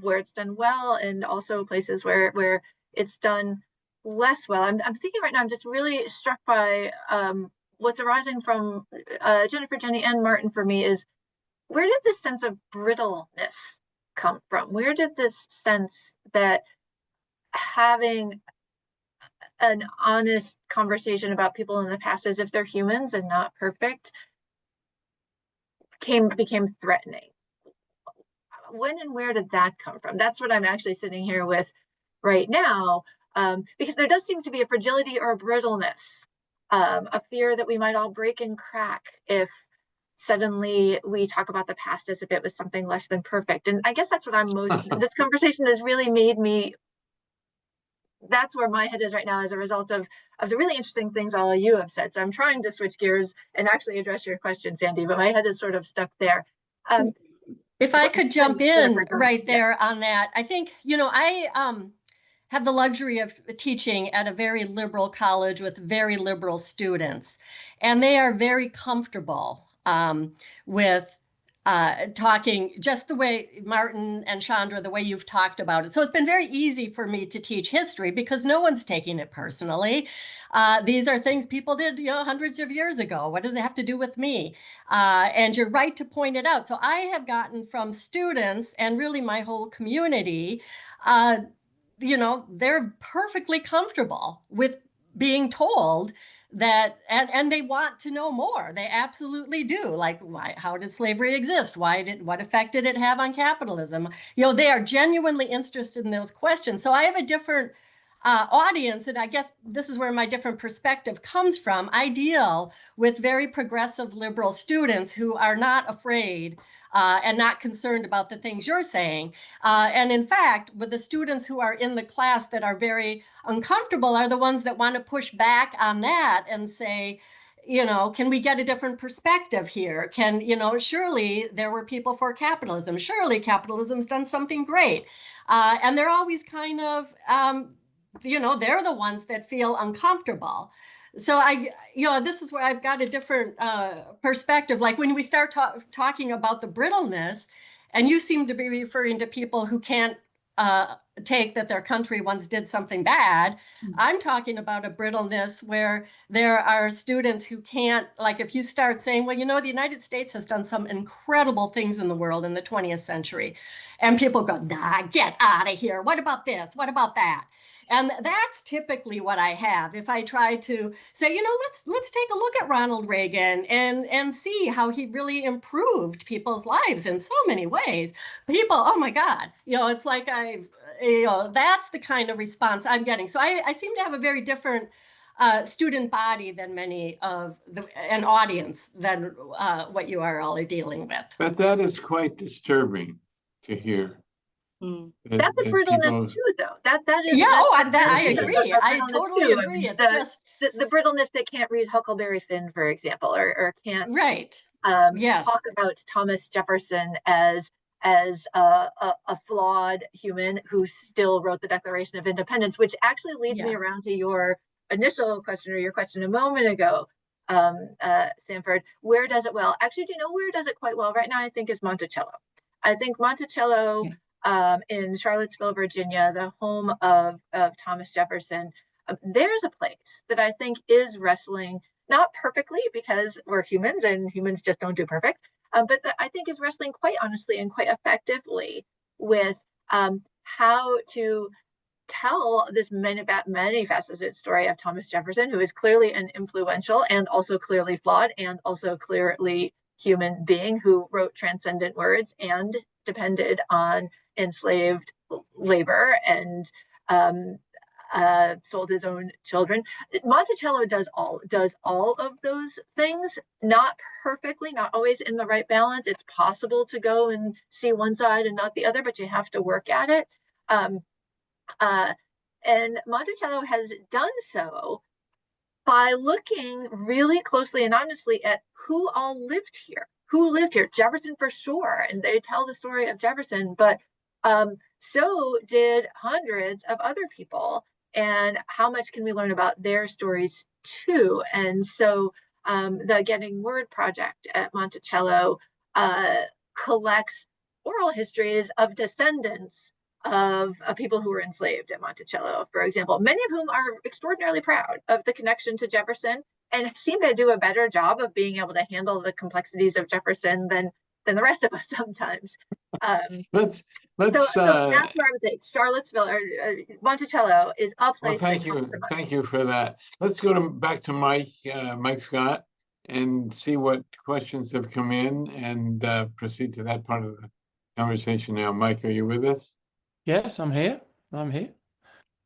where it's done well, and also places where it's done less well. I'm thinking right now, I'm just really struck by what's arising from Jennifer, Jenny, and Martin for me is, where did this sense of brittleness come from? Where did this sense that having an honest conversation about people in the past as if they're humans and not perfect became threatening? When and where did that come from? That's what I'm actually sitting here with right now, because there does seem to be a fragility or a brittleness, a fear that we might all break and crack if suddenly we talk about the past as if it was something less than perfect. And I guess that's what this conversation has really made me, that's where my head is right now as a result of the really interesting things all of you have said. So I'm trying to switch gears and actually address your question, Sandy, but my head is sort of stuck there. If I could jump in right there on that, I think, I have the luxury of teaching at a very liberal college with very liberal students, and they are very comfortable with talking just the way Martin and Chandra, the way you've talked about it. So it's been very easy for me to teach history because no one's taking it personally. These are things people did, hundreds of years ago. What does it have to do with me? And you're right to point it out. So I have gotten from students and really my whole community, they're perfectly comfortable with being told that, and they want to know more. They absolutely do. Like, how did slavery exist? What effect did it have on capitalism? They are genuinely interested in those questions. So I have a different audience, and I guess this is where my different perspective comes from, I deal with very progressive liberal students who are not afraid and not concerned about the things you're saying. And in fact, with the students who are in the class that are very uncomfortable are the ones that want to push back on that and say, can we get a different perspective here? Surely there were people for capitalism. Surely capitalism's done something great. And they're always kind of, they're the ones that feel uncomfortable. So this is where I've got a different perspective. Like when we start talking about the brittleness, and you seem to be referring to people who can't take that their country once did something bad. I'm talking about a brittleness where there are students who can't, like if you start saying, well, the United States has done some incredible things in the world in the 20th century. And people go, nah, get out of here. What about this? What about that? And that's typically what I have. If I try to say, let's take a look at Ronald Reagan and see how he really improved people's lives in so many ways. People, oh my God, it's like that's the kind of response I'm getting. So I seem to have a very different student body than many of an audience than what you are all dealing with. But that is quite disturbing to hear. That's a brittleness too, though. That is. Yeah. I agree. agree. I totally agree. It's just the brittleness that can't read Huckleberry Finn, for example, or can't yes. talk about Thomas Jefferson as a flawed human who still wrote the Declaration of Independence, which actually leads me around to your initial question or your question a moment ago, Sanford. Where does it well? Actually, do you know where does it quite well right now? I think is Monticello. I think Monticello. In Charlottesville, Virginia, the home of Thomas Jefferson, there's a place that I think is wrestling, not perfectly because we're humans and humans just don't do perfect, but that I think is wrestling quite honestly and quite effectively with how to tell this many-faceted story of Thomas Jefferson, who is clearly an influential and also clearly flawed and also clearly human being who wrote transcendent words and depended on enslaved labor and sold his own children. Monticello does all of those things, not perfectly, not always in the right balance. It's possible to go and see one side and not the other, but you have to work at it. And Monticello has done so by looking really closely and honestly at who all lived here. Jefferson for sure, and they tell the story of Jefferson, but so did hundreds of other people. And how much can we learn about their stories too? And so the Getting Word project at Monticello collects oral histories of descendants of people who were enslaved at Monticello, for example, many of whom are extraordinarily proud of the connection to Jefferson and seem to do a better job of being able to handle the complexities of Jefferson than the rest of us sometimes. Let's. So that's where I would say Charlottesville or Monticello is a place. Well, thank you for that. Let's go back to Mike Scott, and see what questions have come in, and proceed to that part of the conversation now. Mike, are you with us? Yes, I'm here.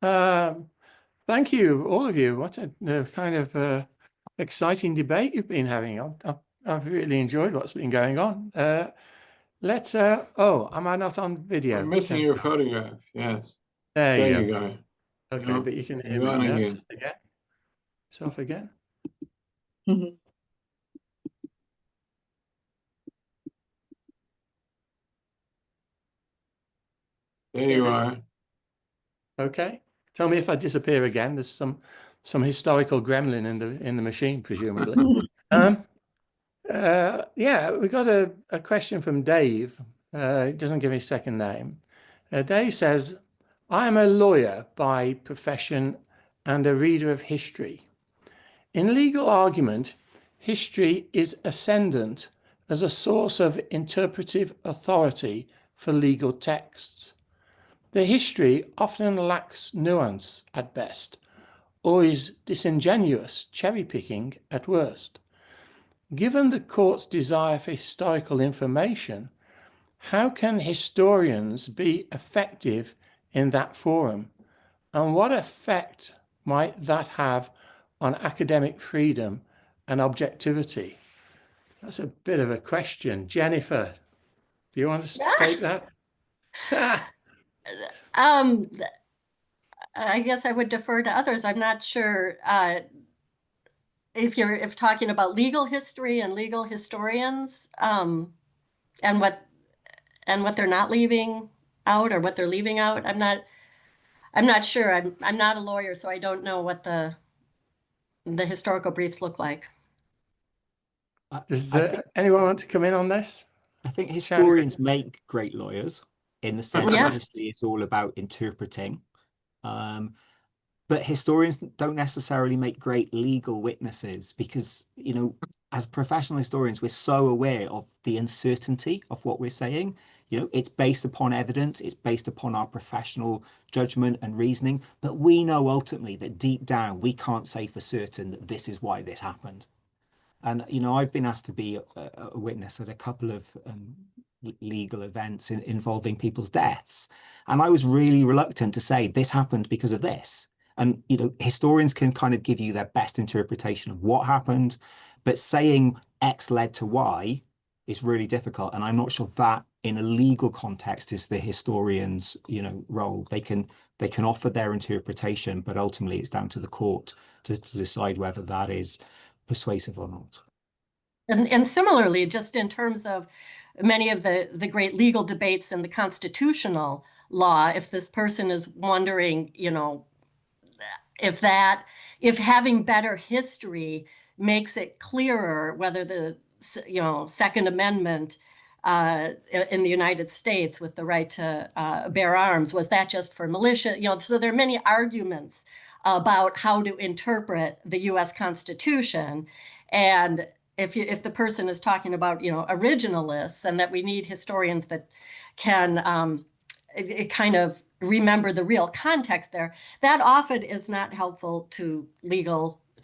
Thank you, all of you. What a kind of exciting debate you've been having. I've really enjoyed what's been going on. Let's. Oh, am I not on video? I'm missing your photograph. Yes. There you go. Okay, No, but you can hear you're on me again. It's off again. There you are. Okay. Tell me if I disappear again. There's some historical gremlin in the machine, presumably. Yeah, we got a question from Dave. It doesn't give me a second name. Dave says, I am a lawyer by profession and a reader of history. In legal argument, history is ascendant as a source of interpretive authority for legal texts. The history often lacks nuance at best, or is disingenuous cherry-picking at worst. Given the court's desire for historical information, how can historians be effective in that forum? And what effect might that have on academic freedom and objectivity? That's a bit of a question. Jennifer, do you want to take that? Um, I guess I would defer to others. I'm not sure if talking about legal history and legal historians, and what they're not leaving out or what they're leaving out. I'm not sure. I'm not a lawyer, so I don't know what the historical briefs look like. Does I think anyone want to come in on this? I think Jennifer? historians make great lawyers in the sense Yeah. that history is all about interpreting. But historians don't necessarily make great legal witnesses because, you know, as professional historians, we're so aware of the uncertainty of what we're saying. You know, it's based upon evidence, it's based upon our professional judgment and reasoning, but we know ultimately that deep down we can't say for certain that this is why this happened. And, you know, I've been asked to be a witness at a couple of legal events involving people's deaths. And I was really reluctant to say this happened because of this. And, you know, historians can kind of give you their best interpretation of what happened, but saying X led to Y is really difficult. And I'm not sure that in a legal context is the historian's, you know, role. They can offer their interpretation, but ultimately it's down to the court to decide whether that is persuasive or not. And similarly, just in terms of many of the great legal debates in the constitutional law, if this person is wondering, you know, if having better history makes it clearer whether the, you know, Second Amendment in the United States with the right to bear arms, was that just for militia? You know, so there are many arguments about how to interpret the U.S. Constitution. And if the person is talking about, you know, originalists, and that we need historians that can kind of remember the real context there, that often is not helpful to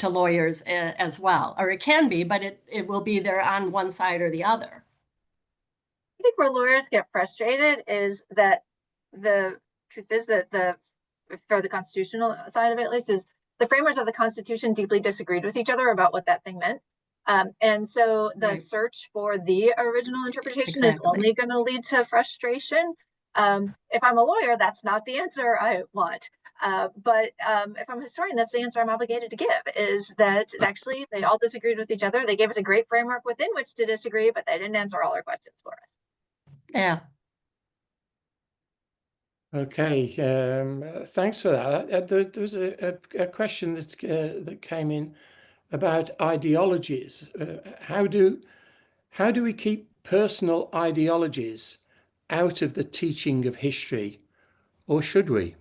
lawyers as well, or it can be, but it will be there on one side or the other. I think where lawyers get frustrated is that the truth is that for the constitutional side of it, at least, is the framers of the Constitution deeply disagreed with each other about what that thing meant. And so the Right. search for the original interpretation is Exactly. only going to lead to frustration. If I'm a lawyer, that's not the answer I want. But if I'm a historian, that's the answer I'm obligated to give, is that actually they all disagreed with each other. They gave us a great framework within which to disagree, but they didn't answer all our questions for us. Yeah. Okay, thanks for that. There was a question that came in about ideologies. How do we keep personal ideologies out of the teaching of history, or should we?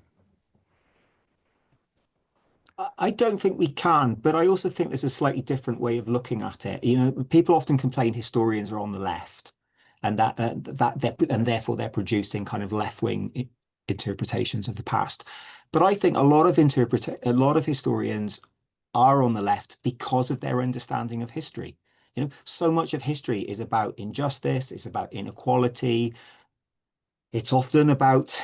I don't think we can, but I also think there's a slightly different way of looking at it. You know, people often complain historians are on the left, and and therefore they're producing kind of left-wing interpretations of the past. But I think a lot of historians are on the left because of their understanding of history. You know, so much of history is about injustice, it's about inequality. It's often about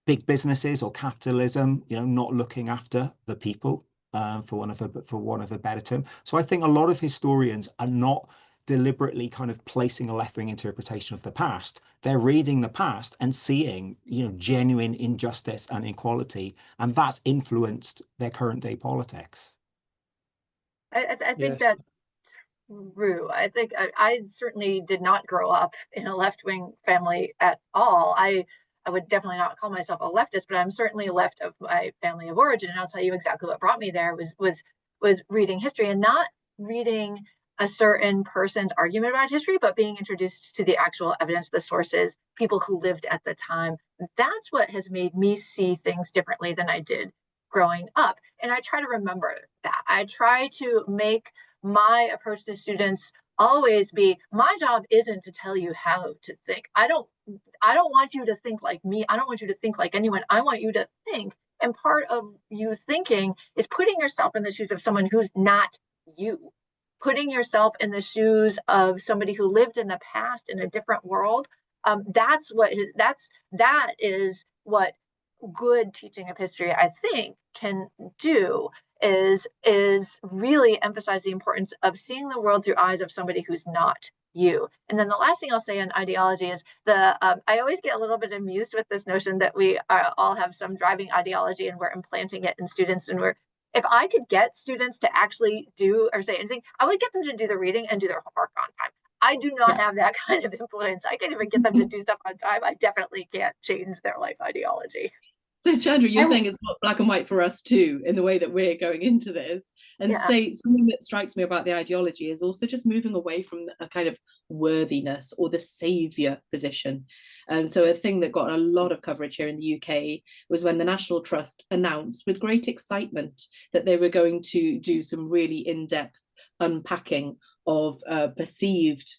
big businesses or capitalism, you know, not looking after the people, for want of a better term. So I think a lot of historians are not deliberately kind of placing a left-wing interpretation of the past. They're reading the past and seeing, you know, genuine injustice and inequality, and that's influenced their current day politics. I think Yes. that's true. I think I certainly did not grow up in a left-wing family at all. I would definitely not call myself a leftist, but I'm certainly left of my family of origin. And I'll tell you exactly what brought me there was reading history, and not reading a certain person's argument about history, but being introduced to the actual evidence, the sources, people who lived at the time. That's what has made me see things differently than I did growing up. And I try to remember that. I try to make my approach to students always be, my job isn't to tell you how to think. I don't want you to think like me. I don't want you to think like anyone. I want you to think. And part of you thinking is putting yourself in the shoes of someone who's not you, putting yourself in the shoes of somebody who lived in the past in a different world. That is what good teaching of history, I think, can do is really emphasize the importance of seeing the world through eyes of somebody who's not you. And then the last thing I'll say on ideology is I always get a little bit amused with this notion that we all have some driving ideology and we're implanting it in students. And if I could get students to actually do or say anything, I would get them to do the reading and do their homework on time. I do not have that kind of influence. I can't even get them to do stuff on time. I definitely can't change their life ideology. So Chandra, you're saying it's not black and white for us too, in the way that we're going into this. And say something that strikes me about the ideology is also just moving away from a kind of worthiness or the savior position. And so a thing that got a lot of coverage here in the UK was when the National Trust announced with great excitement that they were going to do some really in-depth unpacking of perceived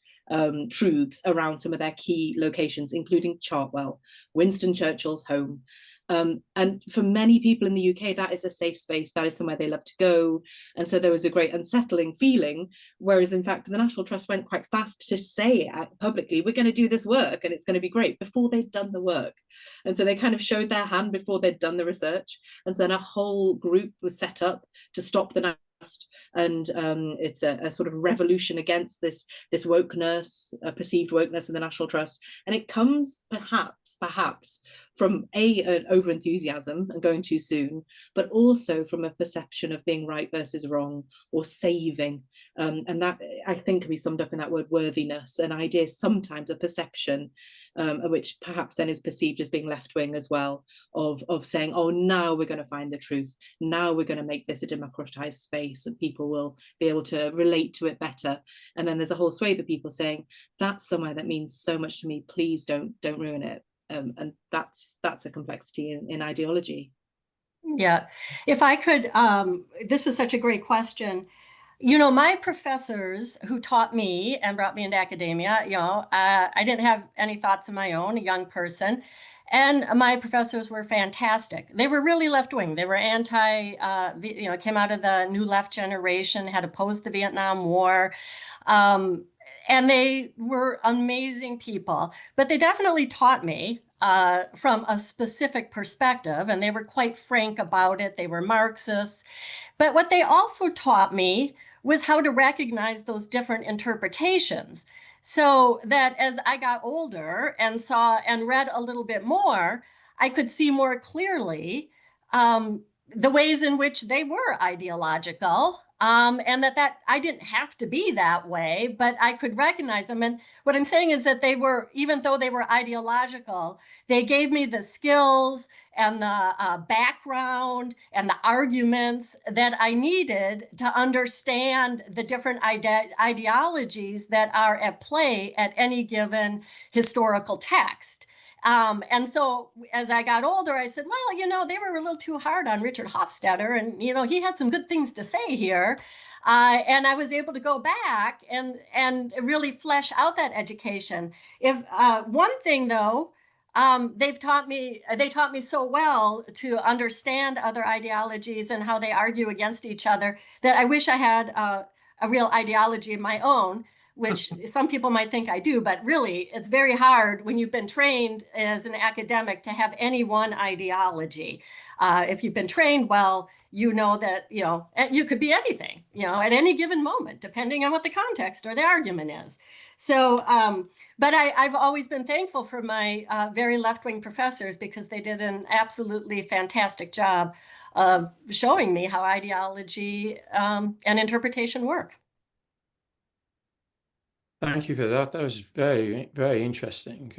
truths around some of their key locations, including Chartwell, Winston Churchill's home. And for many people in the UK, that is a safe space. That is somewhere they love to go. And so there was a great unsettling feeling, whereas in fact, the National Trust went quite fast to say publicly, we're going to do this work and it's going to be great before they'd done the work. And so they kind of showed their hand before they'd done the research. And so then a whole group was set up to stop the and it's a sort of revolution against this wokeness, perceived wokeness in the National Trust, and it comes perhaps from an over enthusiasm and going too soon, but also from a perception of being right versus wrong or saving, and that I think can be summed up in that word worthiness, an idea sometimes a perception which perhaps then is perceived as being left-wing as well, of saying, oh, now we're going to find the truth, now we're going to make this a democratized space and people will be able to relate to it better. And then there's a whole swathe of people saying, that's somewhere that means so much to me, please don't ruin it. And that's a complexity in ideology. Yeah, if I could, this is such a great question. You know, my professors who taught me and brought me into academia, you know, I didn't have any thoughts of my own, a young person. And my professors were fantastic. They were really left-wing. They were came out of the New Left generation, had opposed the Vietnam War. And they were amazing people. But they definitely taught me from a specific perspective, and they were quite frank about it. They were Marxists. But what they also taught me was how to recognize those different interpretations, so that as I got older and saw and read a little bit more, I could see more clearly the ways in which they were ideological, and that I didn't have to be that way, but I could recognize them. And what I'm saying is that they were, even though they were ideological, they gave me the skills and the background and the arguments that I needed to understand the different ideologies that are at play at any given historical text. And so as I got older, I said, well, you know, they were a little too hard on Richard Hofstadter, and, you know, he had some good things to say here. And I was able to go back and really flesh out that education. If one thing, though, they taught me so well to understand other ideologies and how they argue against each other, that I wish I had a real ideology of my own, which some people might think I do, but really it's very hard when you've been trained as an academic to have any one ideology. If you've been trained well, you know that, you know, you could be anything, you know, at any given moment, depending on what the context or the argument is. So, but I've always been thankful for my very left-wing professors, because they did an absolutely fantastic job of showing me how ideology and interpretation work. Thank you for that. That was very, very interesting.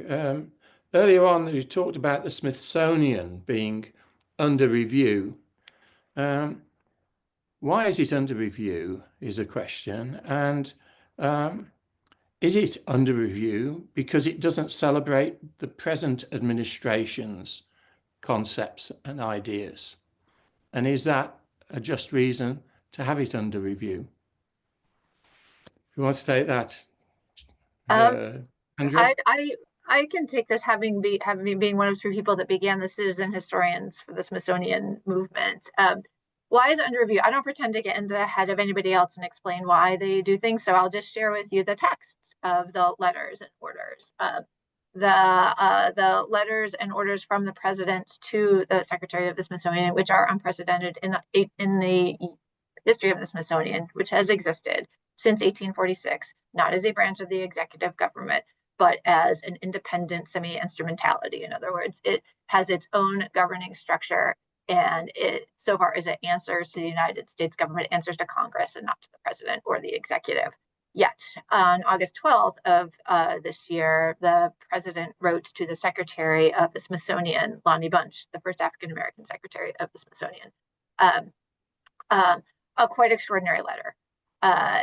Earlier on, you talked about the Smithsonian being under review. Why is it under review is a question. And is it under review because it doesn't celebrate the present administration's concepts and ideas? And is that a just reason to have it under review? Who wants to take that? Andrea? I can take this, having being one of 2 people that began the citizen historians for the Smithsonian movement. Why is it under review? I don't pretend to get into the head of anybody else and explain why they do things, so I'll just share with you the texts of the letters and orders. the letters and orders from the president to the Secretary of the Smithsonian, which are unprecedented in the history of the Smithsonian, which has existed since 1846, not as a branch of the executive government, but as an independent semi-instrumentality. In other words, it has its own governing structure, and it, so far as it answers to the United States government, answers to Congress and not to the president or the executive. Yet on August 12th of this year, the president wrote to the Secretary of the Smithsonian, Lonnie Bunch, the first African-American Secretary of the Smithsonian, a quite extraordinary letter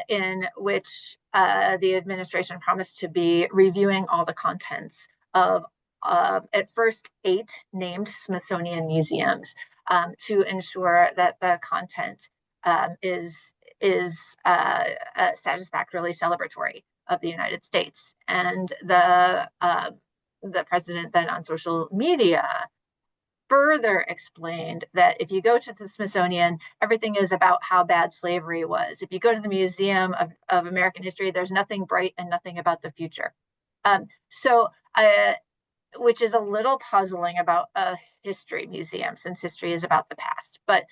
in which the administration promised to be reviewing all the contents of at first 8 named Smithsonian museums to ensure that the content is satisfactorily celebratory of the United States. And the president then on social media further explained that if you go to the Smithsonian, everything is about how bad slavery was. If you go to the Museum of American History, there's nothing bright and nothing about the future. Which is a little puzzling about a history museum, since history is about the past. But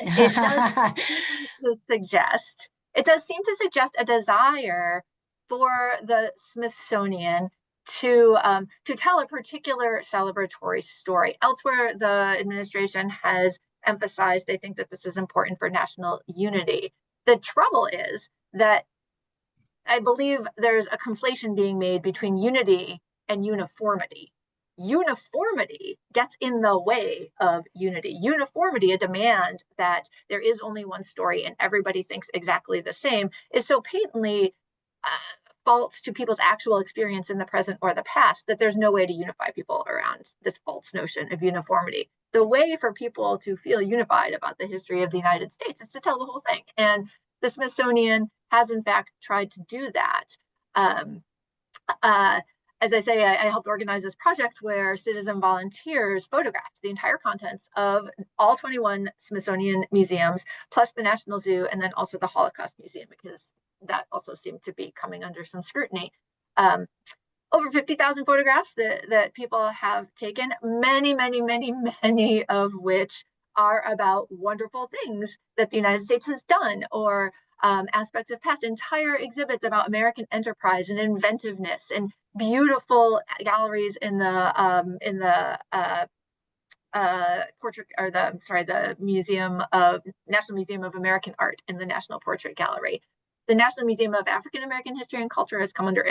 it does seem to suggest a desire for the Smithsonian to tell a particular celebratory story. Elsewhere, the administration has emphasized they think that this is important for national unity. The trouble is that I believe there's a conflation being made between unity and uniformity. Uniformity gets in the way of unity. Uniformity, a demand that there is only one story and everybody thinks exactly the same, is so patently false to people's actual experience in the present or the past that there's no way to unify people around this false notion of uniformity. The way for people to feel unified about the history of the United States is to tell the whole thing. And the Smithsonian has in fact tried to do that. As I say, I helped organize this project where citizen volunteers photographed the entire contents of all 21 Smithsonian museums, plus the National Zoo, and then also the Holocaust Museum, because that also seemed to be coming under some scrutiny. Over 50,000 photographs that people have taken, many of which are about wonderful things that the United States has done, or aspects of past, entire exhibits about American enterprise and inventiveness, and beautiful galleries in the portrait, or the National Museum of American Art in the National Portrait Gallery. The National Museum of African American History and Culture has come under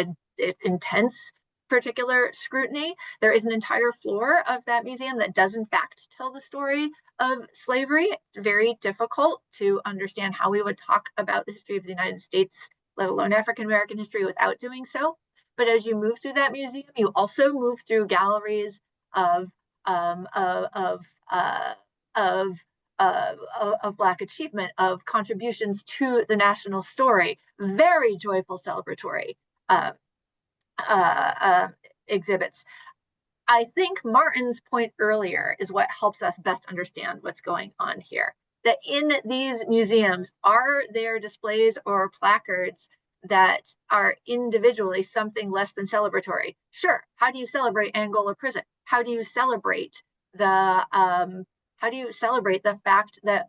intense particular scrutiny. There is an entire floor of that museum that does in fact tell the story of slavery. It's very difficult to understand how we would talk about the history of the United States, let alone African American history, without doing so. But as you move through that museum, you also move through galleries of Black achievement, of contributions to the national story, very joyful, celebratory exhibits. I think Martin's point earlier is what helps us best understand what's going on here. That in these museums, are there displays or placards that are individually something less than celebratory? Sure. How do you celebrate Angola prison? How do you celebrate the fact that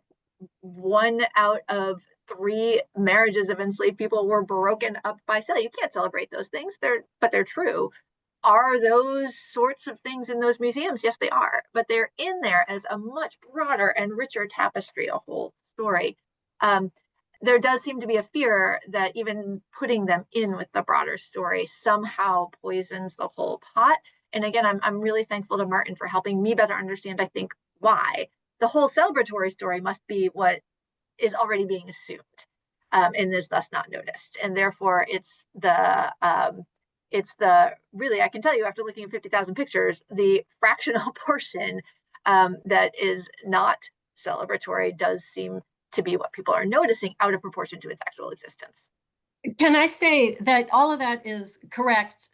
1 out of 3 marriages of enslaved people were broken up by slavery? You can't celebrate those things, but they're true. Are those sorts of things in those museums? Yes, they are, but they're in there as a much broader and richer tapestry, a whole story. There does seem to be a fear that even putting them in with the broader story somehow poisons the whole pot. And again, I'm really thankful to Martin for helping me better understand, I think, why. The whole celebratory story must be what is already being assumed and is thus not noticed. And therefore, it's the really, I can tell you after looking at 50,000 pictures, the fractional portion that is not celebratory does seem to be what people are noticing out of proportion to its actual existence. Can I say that all of that is correct,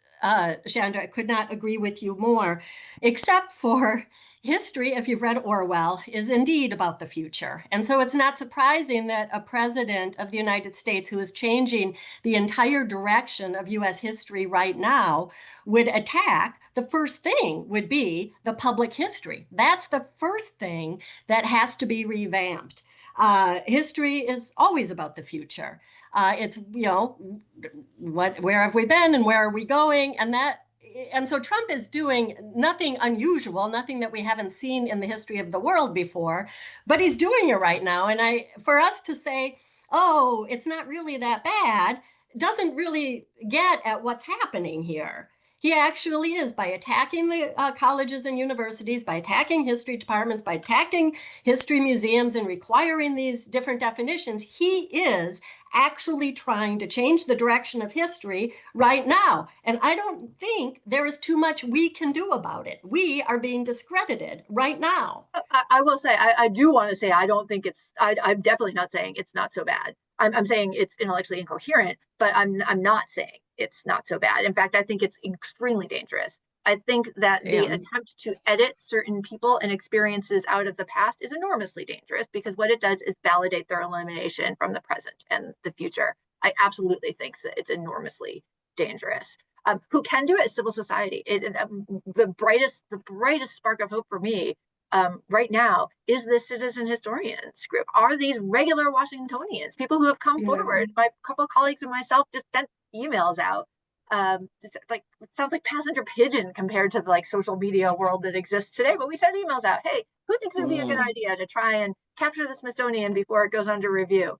Chandra? I could not agree with you more, except for history, if you've read Orwell, is indeed about the future. And so it's not surprising that a president of the United States who is changing the entire direction of US history right now would attack. The first thing would be the public history. That's the first thing that has to be revamped. History is always about the future. It's, where have we been and where are we going? And so Trump is doing nothing unusual, nothing that we haven't seen in the history of the world before, but he's doing it right now. And for us to say, oh, it's not really that bad, doesn't really get at what's happening here. He actually is, by attacking the colleges and universities, by attacking history departments, by attacking history museums and requiring these different definitions, he is actually trying to change the direction of history right now. And I don't think there is too much we can do about it. We are being discredited right now. I will say, I do want to say, I don't think I'm definitely not saying it's not so bad. I'm saying it's intellectually incoherent, but I'm not saying it's not so bad. In fact, I think it's extremely dangerous. I think that the attempt to edit certain people and experiences out of the past is enormously dangerous, because what it does is validate their elimination from the present and the future. I absolutely think that it's enormously dangerous. Who can do it is civil society. The brightest spark of hope for me right now is the citizen historians group. Are these regular Washingtonians, people who have come forward? My couple of colleagues and myself just sent emails out. It sounds like passenger pigeon compared to the social media world that exists today, but we sent emails out. Hey, who thinks it would be a good idea to try and capture the Smithsonian before it goes under review?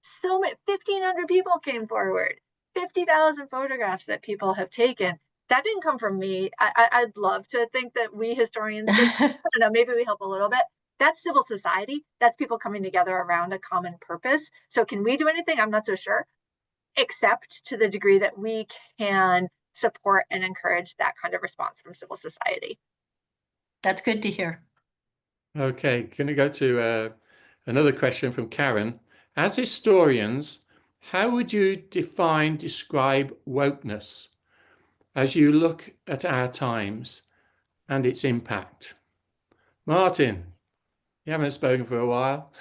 So many, 1,500 people came forward, 50,000 photographs that people have taken. That didn't come from me. I'd love to think that we historians, I don't know, maybe we help a little bit. That's civil society. That's people coming together around a common purpose. So can we do anything? I'm not so sure, except to the degree that we can support and encourage that kind of response from civil society. That's good to hear. Okay, going to go to another question from Karen. As historians, how would you describe wokeness as you look at our times and its impact? Martin, you haven't spoken for a while.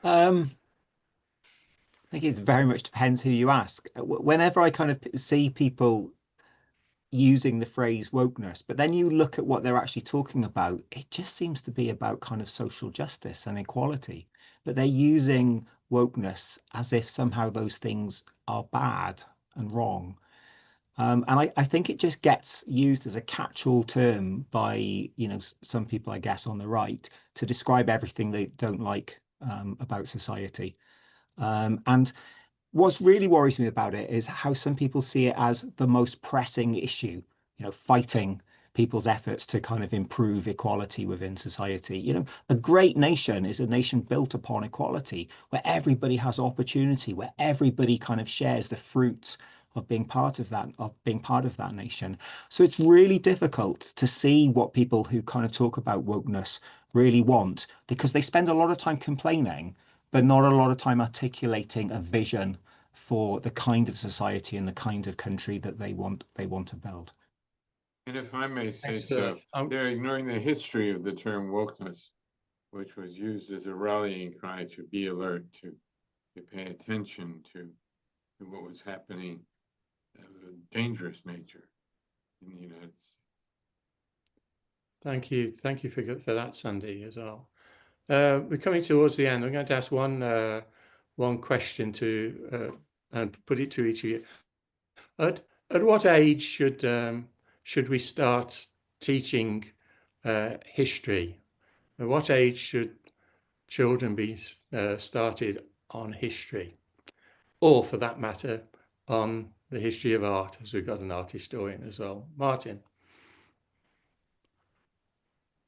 I think it very much depends who you ask. Whenever I kind of see people using the phrase wokeness, but then you look at what they're actually talking about, it just seems to be about kind of social justice and equality. But they're using wokeness as if somehow those things are bad and wrong. And I think it just gets used as a catch-all term by, some people, I guess, on the right to describe everything they don't like about society. And what really worries me about it is how some people see it as the most pressing issue, fighting people's efforts to kind of improve equality within society. A great nation is a nation built upon equality, where everybody has opportunity, where everybody kind of shares the fruits of being part of that nation. So it's really difficult to see what people who kind of talk about wokeness really want, because they spend a lot of time complaining, but not a lot of time articulating a vision for the kind of society and the kind of country that they want to build. And if I may say Thanks, so, they're ignoring the history of the term wokeness, which was used as a rallying cry to be alert, to pay attention to what was happening of a dangerous nature in the United States. Thank you for that, Sandy, as well. We're coming towards the end. I'm going to ask one question and put it to each of you. At what age should we start teaching history? At what age should children be started on history, or for that matter, on the history of art, as we've got an art historian as well? Martin.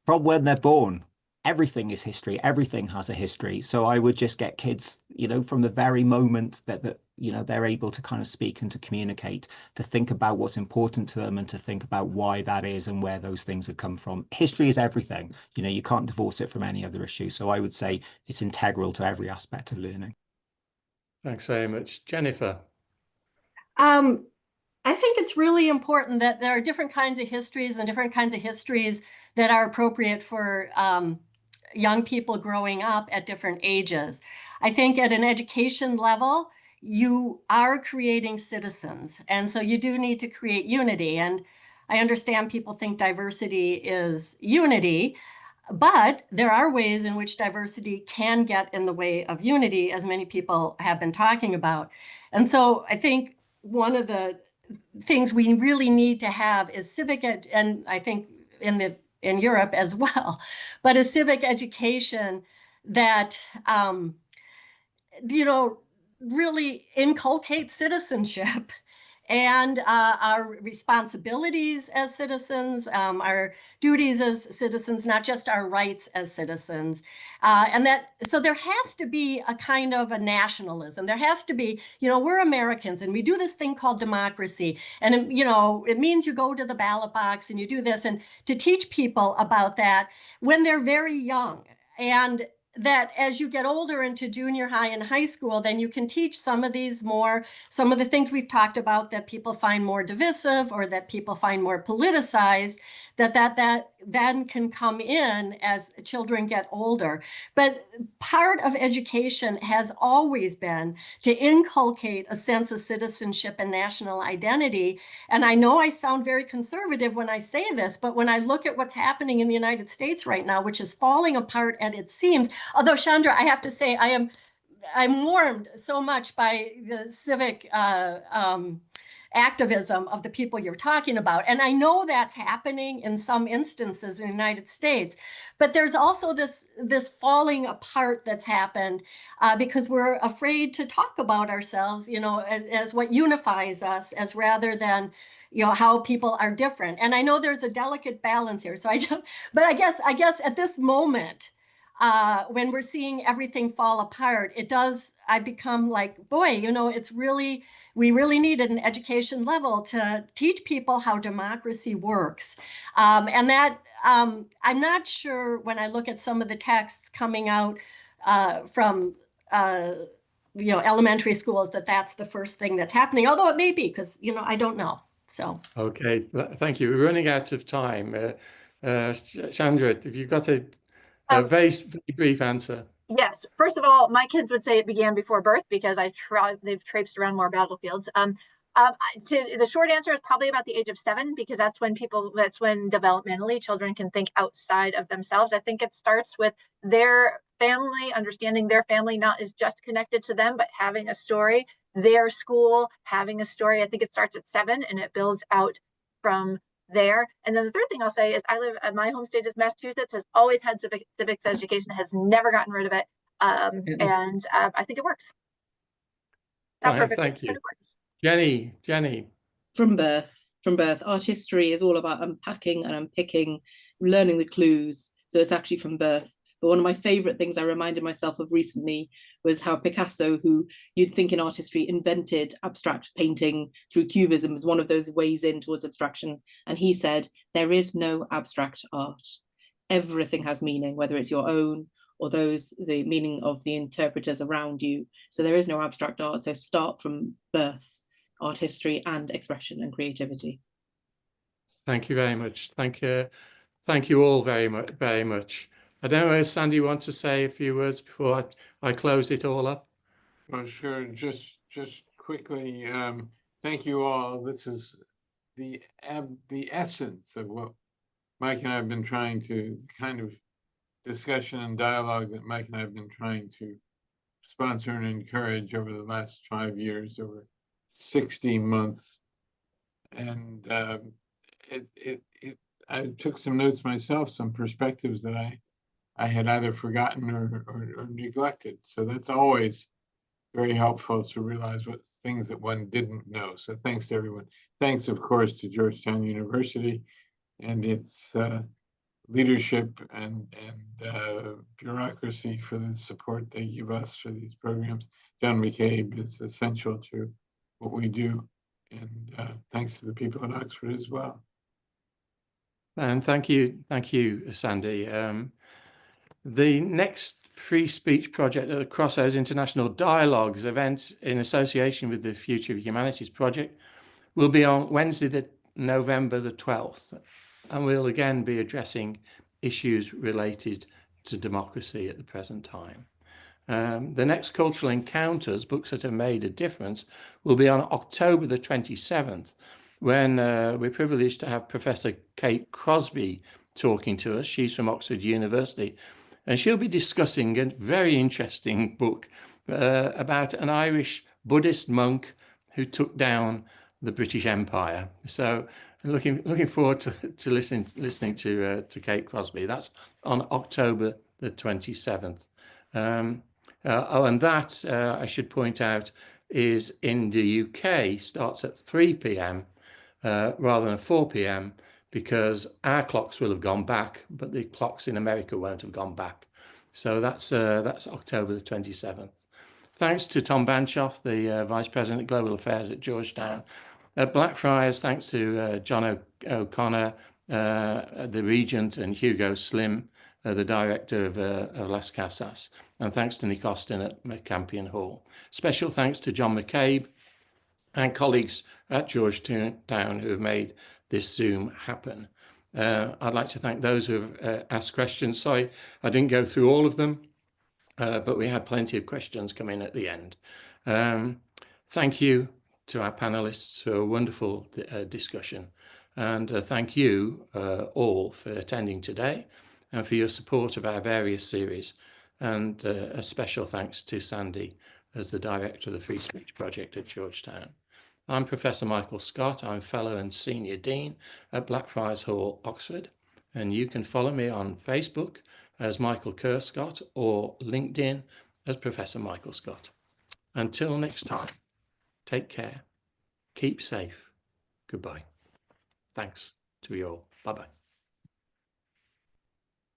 From when they're born, everything is history. Everything has a history. So I would just get kids, from the very moment that they're able to kind of speak and to communicate, to think about what's important to them and to think about why that is and where those things have come from. History is everything. You can't divorce it from any other issue. So I would say it's integral to every aspect of learning. Thanks very much. Jennifer. I think it's really important that there are different kinds of histories, and different kinds of histories that are appropriate for young people growing up at different ages. I think at an education level, you are creating citizens. And so you do need to create unity. And I understand people think diversity is unity, but there are ways in which diversity can get in the way of unity, as many people have been talking about. And so I think one of the things we really need to have is civic ed, and I think in Europe as well, but a civic education that really inculcates citizenship and our responsibilities as citizens, our duties as citizens, not just our rights as citizens. So there has to be a kind of a nationalism. There has to be, we're Americans and we do this thing called democracy. And, it means you go to the ballot box and you do this. And to teach people about that when they're very young, and that as you get older into junior high and high school, then you can teach some of the things we've talked about that people find more divisive or that people find more politicized, that then can come in as children get older. But part of education has always been to inculcate a sense of citizenship and national identity. And I know I sound very conservative when I say this, but when I look at what's happening in the United States right now, which is falling apart at its seams, although Chandra, I have to say, I'm warmed so much by the civic activism of the people you're talking about. And I know that's happening in some instances in the United States, but there's also this falling apart that's happened because we're afraid to talk about ourselves, as what unifies us, as rather than, how people are different. And I know there's a delicate balance here. So I guess at this moment, when we're seeing everything fall apart, I become like, boy, we really need at an education level to teach people how democracy works. And that, I'm not sure when I look at some of the texts coming out from, elementary schools, that's the first thing that's happening, although it may be, because, I don't know. So. Okay, thank you. We're running out of time. Chandra, have you got a very brief answer? Yes. First of all, my kids would say it began before birth because they've traipsed around more battlefields. The short answer is probably about the age of 7, because that's when developmentally children can think outside of themselves. I think it starts with their family, understanding their family not is just connected to them, but having a story, their school having a story. I think it starts at 7 and it builds out from there. And then the third thing I'll say is my home state is Massachusetts, has always had civics education, has never gotten rid of it. And I think it works. Not perfectly, thank you. but it works. Jenny. From birth, art history is all about unpacking and unpicking, learning the clues. So it's actually from birth. But one of my favorite things I reminded myself of recently was how Picasso, who you'd think in art history invented abstract painting through cubism, was one of those ways in towards abstraction. And he said, there is no abstract art. Everything has meaning, whether it's your own or the meaning of the interpreters around you. So there is no abstract art. So start from birth, art history and expression and creativity. Thank you very much. Thank you all very much. I don't know if Sandy wants to say a few words before I close it all up. Oh, sure. Just quickly, thank you all. This is the essence of what Mike and I have been trying to, kind of discussion and dialogue that Mike and I have been trying to sponsor and encourage over the last 5 years, over 60 months. And I took some notes myself, some perspectives that I had either forgotten or neglected. So that's always very helpful to realize what things that one didn't know. So thanks to everyone. Thanks, of course, to Georgetown University and its leadership and bureaucracy for the support they give us for these programs. John McCabe is essential to what we do. And thanks to the people at Oxford as well. And thank you, Sandy. The next free speech project at the Crossroads International Dialogues event in association with the Future of Humanities project will be on Wednesday, November the 12th. and we'll again be addressing issues related to democracy at the present time. The next Cultural Encounters, Books That Have Made a Difference, will be on October the 27th, when we're privileged to have Professor Kate Crosby talking to us. She's from Oxford University, and she'll be discussing a very interesting book about an Irish Buddhist monk who took down the British Empire. So looking forward to listening to Kate Crosby. That's on October the 27th. And that, I should point out, is in the UK, starts at 3 p.m. Rather than 4 p.m. because our clocks will have gone back, but the clocks in America won't have gone back. So that's October the 27th. Thanks to Tom Banshoff, the Vice President of Global Affairs at Georgetown. At Blackfriars, thanks to John O'Connor, the Regent, and Hugo Slim, the Director of Las Casas. And thanks to Nick Austin at Campion Hall. Special thanks to John McCabe and colleagues at Georgetown who have made this Zoom happen. I'd like to thank those who have asked questions. Sorry, I didn't go through all of them, but we had plenty of questions come in at the end. Thank you to our panelists for a wonderful discussion. And thank you all for attending today and for your support of our various series. And a special thanks to Sandy as the Director of the Free Speech Project at Georgetown. I'm Professor Michael Scott. I'm Fellow and Senior Dean at Blackfriars Hall, Oxford. And you can follow me on Facebook as Michael Kerr Scott or LinkedIn as Professor Michael Scott. Until next time, take care, keep safe, goodbye. Thanks to you all. Bye-bye.